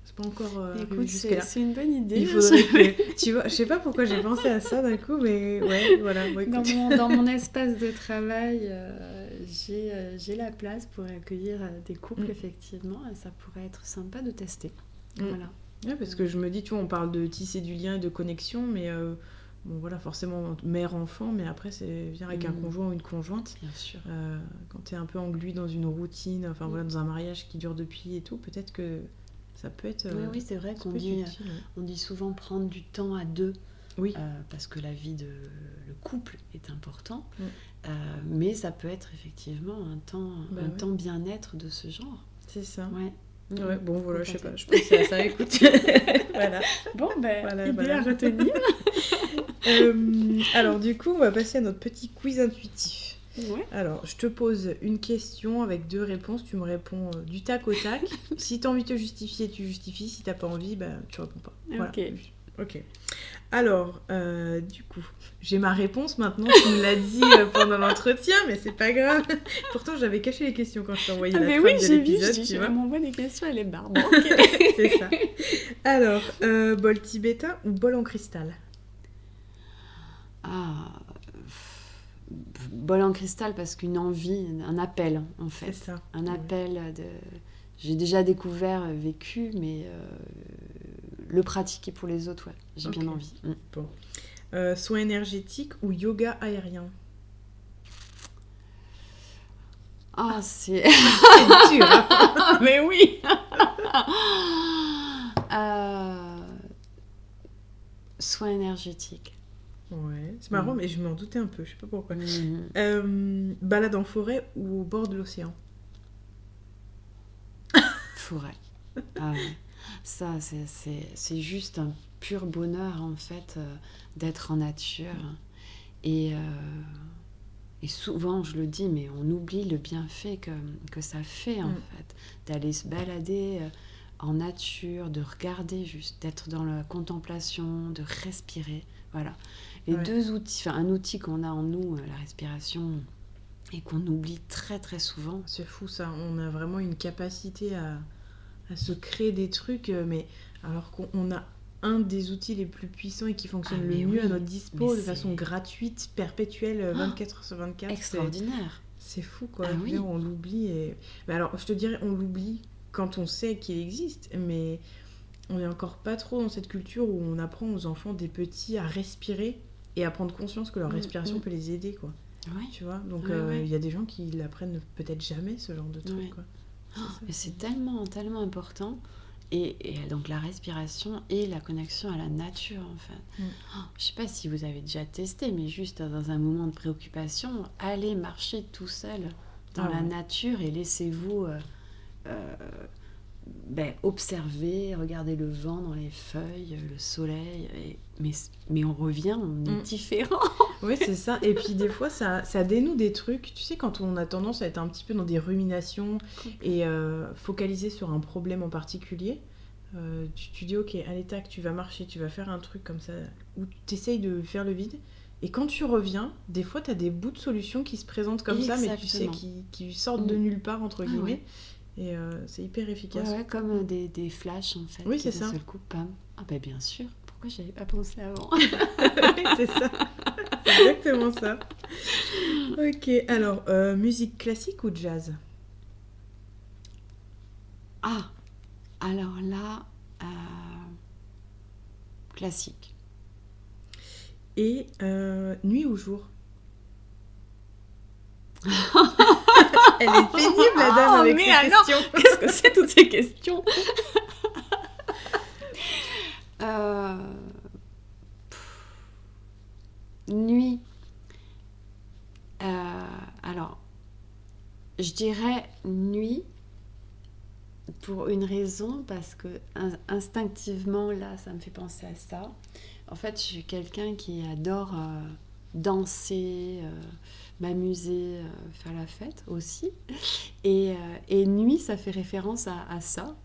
C'est pas encore Écoute, c'est une bonne idée. Il faudrait que... Tu vois, je sais pas pourquoi j'ai pensé à ça d'un coup, mais voilà. Dans mon espace de travail, j'ai la place pour accueillir des couples, effectivement, et ça pourrait être sympa de tester. Voilà. Ouais, parce que je me dis, tu vois, on parle de tisser du lien et de connexion, mais... Bon voilà, forcément mère-enfant, mais après c'est bien avec un conjoint ou une conjointe. Bien sûr. Quand t'es un peu englué dans une routine, enfin voilà, dans un mariage qui dure depuis et tout, peut-être que ça peut être... Oui, c'est vrai qu'on dit souvent prendre du temps à deux, parce que la vie le couple est important, mais ça peut être effectivement un temps bien-être de ce genre. C'est ça. Ouais. Ouais, bon voilà, je sais pas, je pensais à ça, écoute. Voilà. Bon, idée à retenir. Alors du coup, on va passer à notre petit quiz intuitif. Ouais. Alors, je te pose une question avec 2 réponses, tu me réponds du tac au tac. Si t'as envie de te justifier, tu justifies. Si t'as pas envie, tu réponds pas. Voilà. Ok. Alors, du coup, j'ai ma réponse maintenant. Tu me l'as dit pendant l'entretien, mais c'est pas grave. Pourtant, j'avais caché les questions quand je t'ai envoyé la trame de l'épisode. J'ai vu, elle m'envoie des questions, elle est barbe. C'est ça. Alors, bol tibétain ou bol en cristal? Bol en cristal, parce qu'une envie, un appel, en fait. C'est ça. Un appel de... J'ai déjà découvert, vécu, mais... le pratiquer pour les autres, j'ai bien envie. Bon. Soin énergétique ou yoga aérien? C'est... c'est dur, hein. Mais oui. Soin énergétique. Ouais, c'est marrant, mais je m'en doutais un peu, je sais pas pourquoi. Balade en forêt ou au bord de l'océan? Forêt. Ah ouais. Ça, c'est juste un pur bonheur, en fait, d'être en nature. Et souvent, je le dis, mais on oublie le bienfait que ça fait, en fait, d'aller se balader en nature, de regarder juste, d'être dans la contemplation, de respirer. Voilà. Les deux outils, un outil qu'on a en nous, la respiration, et qu'on oublie très très souvent. C'est fou ça, on a vraiment une capacité à se créer des trucs, mais alors qu'on a un des outils les plus puissants et qui fonctionne le mieux à notre dispo, de façon gratuite, perpétuelle, 24/24. Extraordinaire. C'est fou quoi, on l'oublie. Mais alors, je te dirais, on l'oublie quand on sait qu'il existe, mais on n'est encore pas trop dans cette culture où on apprend aux enfants des petits à respirer et à prendre conscience que leur respiration peut les aider, quoi. Oui. Tu vois, donc il y a des gens qui l'apprennent peut-être jamais, ce genre de truc, quoi. Mais c'est tellement, tellement important. Et donc la respiration et la connexion à la nature, en fait. Je sais pas si vous avez déjà testé, mais juste dans un moment de préoccupation, allez marcher tout seul dans la nature et laissez-vous observer, regarder le vent dans les feuilles, le soleil. Mais on revient, on est différent. Oui, c'est ça. Et puis des fois, ça dénoue des trucs. Tu sais, quand on a tendance à être un petit peu dans des ruminations et focaliser sur un problème en particulier, tu dis, ok, allez, tac, tu vas marcher, tu vas faire un truc comme ça, où tu essayes de faire le vide. Et quand tu reviens, des fois, tu as des bouts de solutions qui se présentent comme ça, mais tu sais, qui sortent de nulle part, entre guillemets. Et c'est hyper efficace. Ouais, comme des flashs, en fait. Oui, c'est ça. Seul coup, pam. Ah ben bien sûr. Pourquoi j'avais pas pensé avant? Oui, c'est ça. C'est exactement ça. Ok, alors, musique classique ou jazz? Ah, alors là, classique. Et nuit ou jour? Elle est pénible, la dame, avec ces questions. Qu'est-ce que c'est toutes ces questions? Nuit. Alors, je dirais nuit pour une raison, parce que instinctivement, là, ça me fait penser à ça. En fait, je suis quelqu'un qui adore danser, m'amuser, faire la fête aussi. Et nuit, ça fait référence à ça.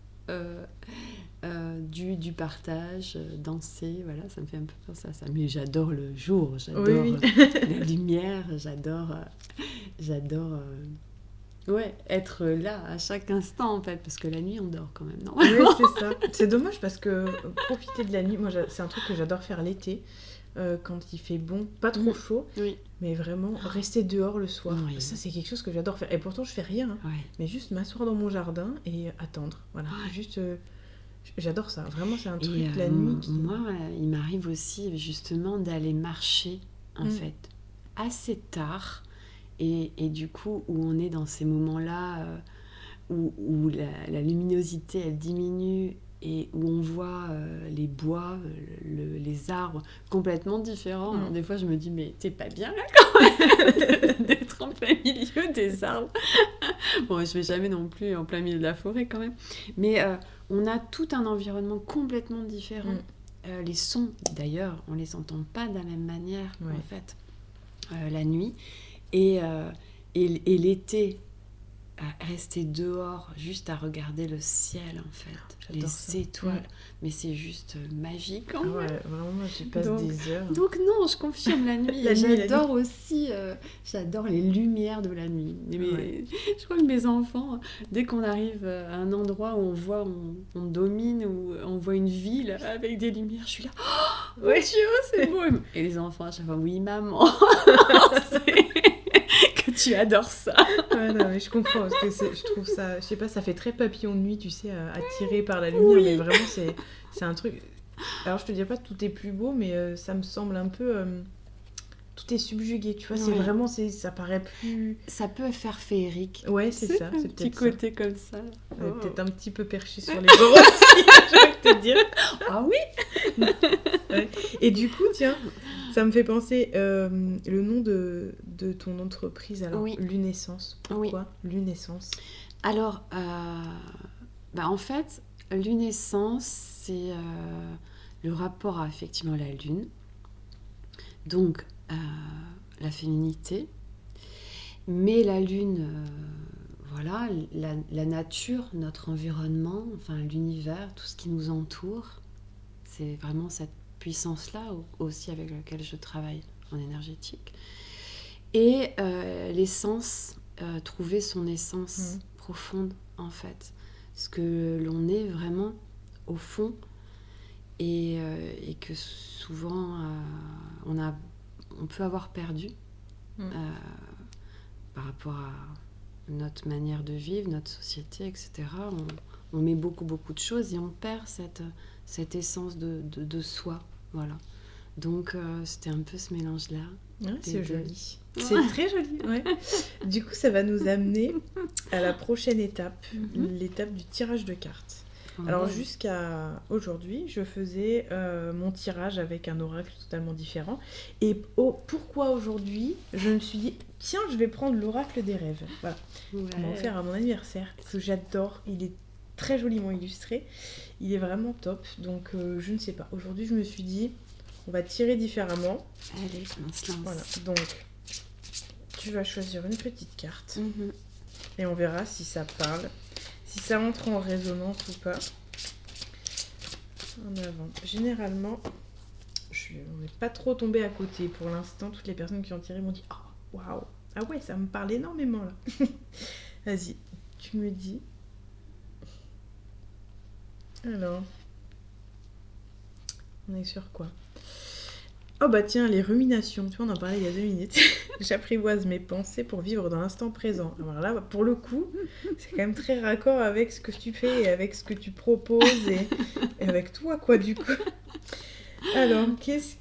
Du partage, danser, voilà, ça me fait un peu penser à ça. Mais j'adore le jour, j'adore la lumière, j'adore être là à chaque instant, en fait, parce que la nuit on dort quand même, non? Oui, c'est ça. C'est dommage parce que profiter de la nuit, moi c'est un truc que j'adore faire l'été, quand il fait bon, pas trop chaud, mais vraiment rester dehors le soir. Ça, c'est quelque chose que j'adore faire. Et pourtant je fais rien, mais juste m'asseoir dans mon jardin et attendre. Voilà, juste... J'adore ça, vraiment c'est un truc, la nuit Moi, il m'arrive aussi justement d'aller marcher, en fait, assez tard, et du coup, où on est dans ces moments-là, où la luminosité, elle diminue, et où on voit les bois, les arbres complètement différents. Alors, des fois, je me dis, mais t'es pas bien là, quand même, d'être en plein milieu des arbres. Bon, je vais jamais non plus en plein milieu de la forêt, quand même. Mais on a tout un environnement complètement différent. Les sons, d'ailleurs, on les entend pas de la même manière, en fait, la nuit. Et l'été, rester dehors, juste à regarder le ciel, en fait, les étoiles, mais c'est juste magique, en fait. Vraiment, tu passes des heures. Donc non, je confirme la nuit. J'adore aussi, j'adore les lumières de la nuit. Mais je crois que mes enfants, dès qu'on arrive à un endroit où on domine, où on voit une ville avec des lumières, je suis là, oh mon Dieu, c'est beau. Et les enfants à chaque fois, oui maman, que tu adores ça. Non, mais je comprends, parce que je trouve ça, je sais pas, ça fait très papillon de nuit, tu sais, attiré par la lumière, mais vraiment c'est un truc. Alors je te dirais pas tout est plus beau, mais ça me semble un peu tout est subjugué, tu vois, c'est vraiment, ça paraît plus... Ça peut faire féerique. Ouais, c'est ça, c'est un petit côté comme ça. Peut-être un petit peu perché sur les bords aussi, j'ai envie de te dire. Ah oui. Et du coup, tiens, ça me fait penser, le nom de ton entreprise, alors, Lunescence. Pourquoi Lunescence? Alors, en fait, lunescence, c'est le rapport à effectivement la lune, donc la féminité, mais la lune, voilà, la nature, notre environnement, enfin l'univers, tout ce qui nous entoure, c'est vraiment cette puissance-là aussi avec laquelle je travaille en énergétique. Et l'essence, trouver son essence profonde en fait, ce que l'on est vraiment au fond et que souvent on peut avoir perdu par rapport à notre manière de vivre, notre société, etc. On met beaucoup de choses et on perd cette essence de soi, voilà. Donc c'était un peu ce mélange-là. Ouais, c'est joli. C'est très joli, ouais. Du coup, ça va nous amener à la prochaine étape, l'étape du tirage de cartes. Alors, jusqu'à aujourd'hui, je faisais mon tirage avec un oracle totalement différent. Et pourquoi aujourd'hui, je me suis dit, tiens, je vais prendre l'oracle des rêves. Voilà. Ouais. On m'a offert à mon anniversaire, que j'adore. Il est très joliment illustré. Il est vraiment top. Donc, je ne sais pas. Aujourd'hui, je me suis dit, on va tirer différemment. Allez, on se lance. Voilà, donc tu vas choisir une petite carte et on verra si ça parle, si ça entre en résonance ou pas. En avant. Généralement, on n'est pas trop tombé à côté pour l'instant. Toutes les personnes qui ont tiré m'ont dit « Oh, waouh! Ah ouais, ça me parle énormément là. » Vas-y, tu me dis. Alors, on est sur quoi ? Oh bah tiens, les ruminations, tu vois, on en parlait il y a 2 minutes. J'apprivoise mes pensées pour vivre dans l'instant présent. Alors là, pour le coup, c'est quand même très raccord avec ce que tu fais et avec ce que tu proposes et avec toi, quoi, du coup. Alors,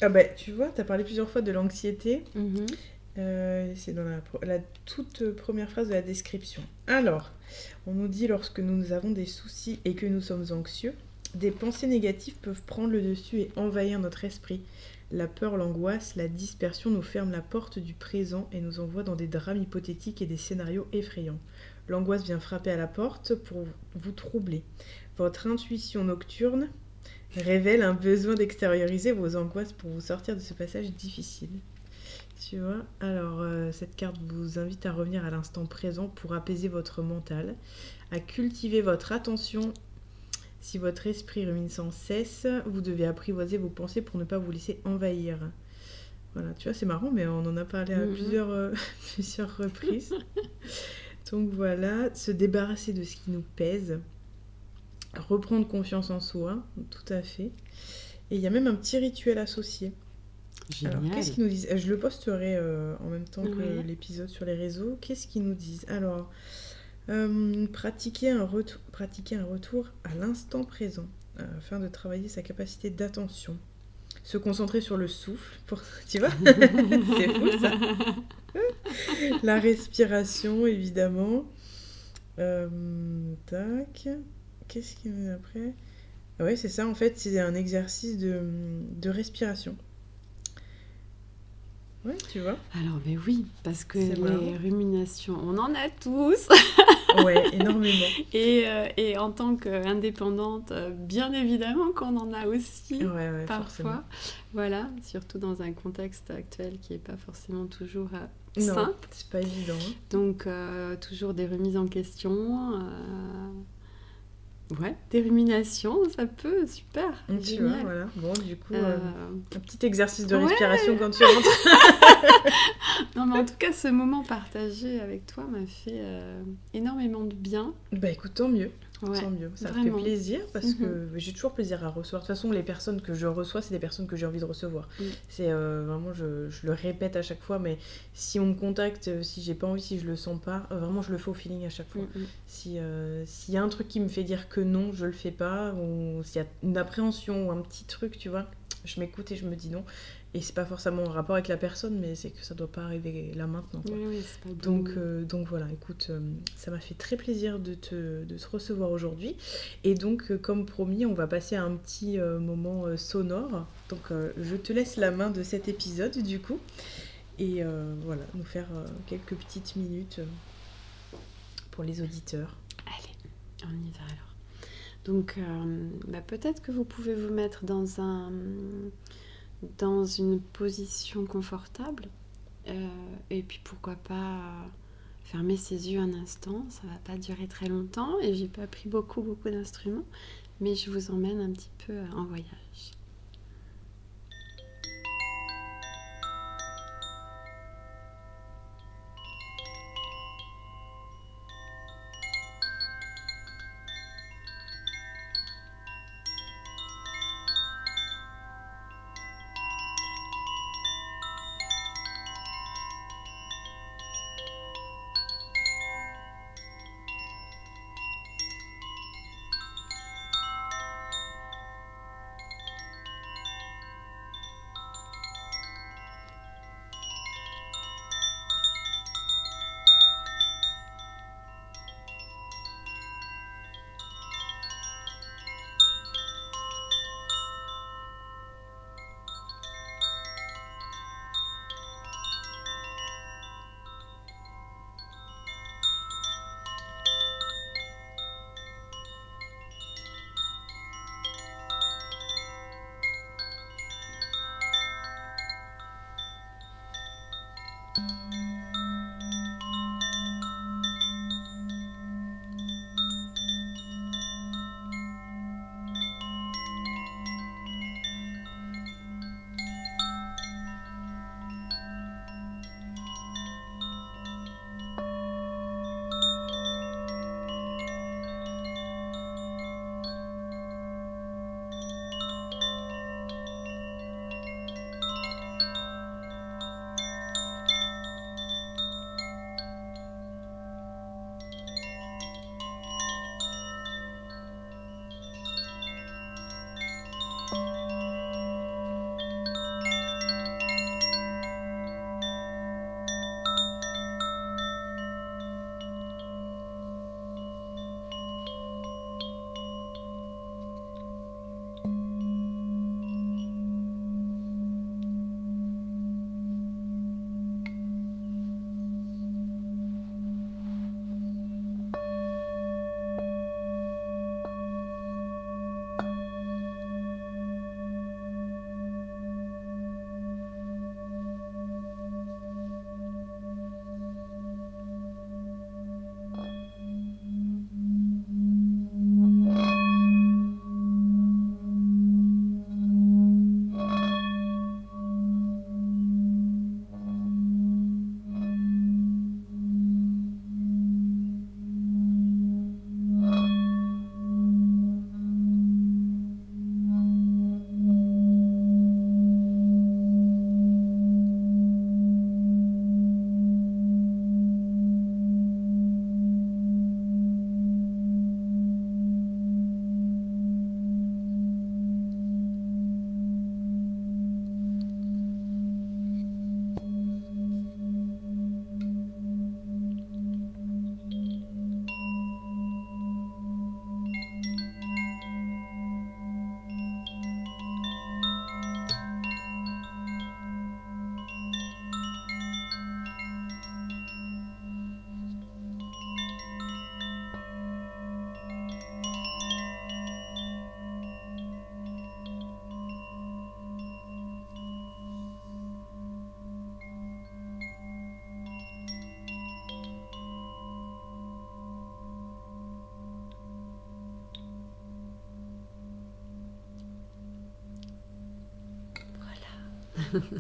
ah bah, tu vois, tu as parlé plusieurs fois de l'anxiété. C'est dans la toute première phrase de la description. Alors, on nous dit lorsque nous avons des soucis et que nous sommes anxieux, des pensées négatives peuvent prendre le dessus et envahir notre esprit. La peur, l'angoisse, la dispersion nous ferment la porte du présent et nous envoient dans des drames hypothétiques et des scénarios effrayants. L'angoisse vient frapper à la porte pour vous troubler. Votre intuition nocturne révèle un besoin d'extérioriser vos angoisses pour vous sortir de ce passage difficile. Tu vois ? Alors, cette carte vous invite à revenir à l'instant présent pour apaiser votre mental, à cultiver votre attention. Si votre esprit rumine sans cesse, vous devez apprivoiser vos pensées pour ne pas vous laisser envahir. Voilà, tu vois, c'est marrant, mais on en a parlé à plusieurs reprises. Donc voilà, se débarrasser de ce qui nous pèse, reprendre confiance en soi, tout à fait. Et il y a même un petit rituel associé. Génial. Alors, qu'est-ce qu'ils nous disent ? Je le posterai en même temps que l'épisode sur les réseaux. Qu'est-ce qu'ils nous disent ? Alors... pratiquer un retour à l'instant présent afin de travailler sa capacité d'attention. Se concentrer sur le souffle, tu vois. C'est fou ça. La respiration évidemment. Tac. Qu'est-ce qu'il y a après ? Ouais, c'est ça en fait, c'est un exercice de respiration. Ouais, tu vois. Alors, mais oui, parce que les ruminations, on en a tous. Ouais, énormément. Et en tant qu'indépendante, bien évidemment qu'on en a aussi, parfois. Forcément. Voilà, surtout dans un contexte actuel qui n'est pas forcément toujours simple. Non, c'est pas évident. Donc, toujours des remises en question. Ouais, des ruminations, ça peut, super. Tu vois, voilà. Bon, du coup, un petit exercice de respiration quand tu rentres. Non, mais en tout cas, ce moment partagé avec toi m'a fait énormément de bien. Bah écoute, tant mieux. Ouais, tant mieux. Ça me fait plaisir parce que j'ai toujours plaisir à recevoir. De toute façon, les personnes que je reçois, c'est des personnes que j'ai envie de recevoir. C'est vraiment, je le répète à chaque fois, mais si on me contacte, si j'ai pas envie, si je le sens pas, vraiment, je le fais au feeling à chaque fois. S'il y a un truc qui me fait dire que non, je le fais pas, ou s'il y a une appréhension ou un petit truc, tu vois, je m'écoute et je me dis non. Et c'est pas forcément en rapport avec la personne, mais c'est que ça doit pas arriver là maintenant, quoi. Oui, c'est pas donc voilà, écoute, ça m'a fait très plaisir de te recevoir aujourd'hui. Et donc, comme promis, on va passer à un petit moment sonore. Donc, je te laisse la main de cet épisode, du coup. Et voilà, nous faire quelques petites minutes pour les auditeurs. Allez, on y va alors. Donc peut-être que vous pouvez vous mettre dans une position confortable et puis pourquoi pas fermer ses yeux un instant, ça va pas durer très longtemps et j'ai pas pris beaucoup d'instruments, mais je vous emmène un petit peu en voyage.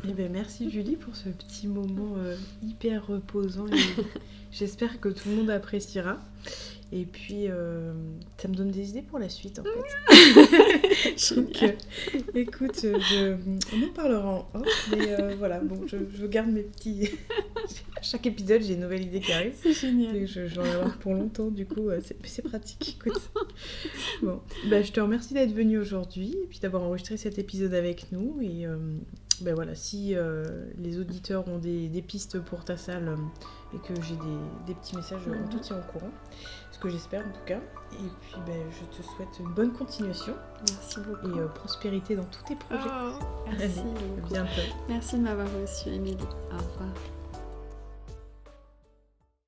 Eh ben, merci Julie pour ce petit moment hyper reposant. Et j'espère que tout le monde appréciera. Et puis, ça me donne des idées pour la suite, en fait. Donc, écoute, on en parlera en off, mais voilà, bon, je garde mes petits... À chaque épisode, j'ai une nouvelle idée qui arrive. C'est génial. Et je vais en avoir pour longtemps, du coup, c'est pratique. Écoute. Bon, bah, je te remercie d'être venue aujourd'hui et puis d'avoir enregistré cet épisode avec nous. Et ben voilà, si les auditeurs ont des pistes pour ta salle et que j'ai des petits messages, on te tient au courant. Ce que j'espère en tout cas. Et puis ben, je te souhaite une bonne continuation. Merci beaucoup. Et prospérité dans tous tes projets. Oh, merci beaucoup. À bientôt. Merci de m'avoir reçue, Émilie. Au revoir.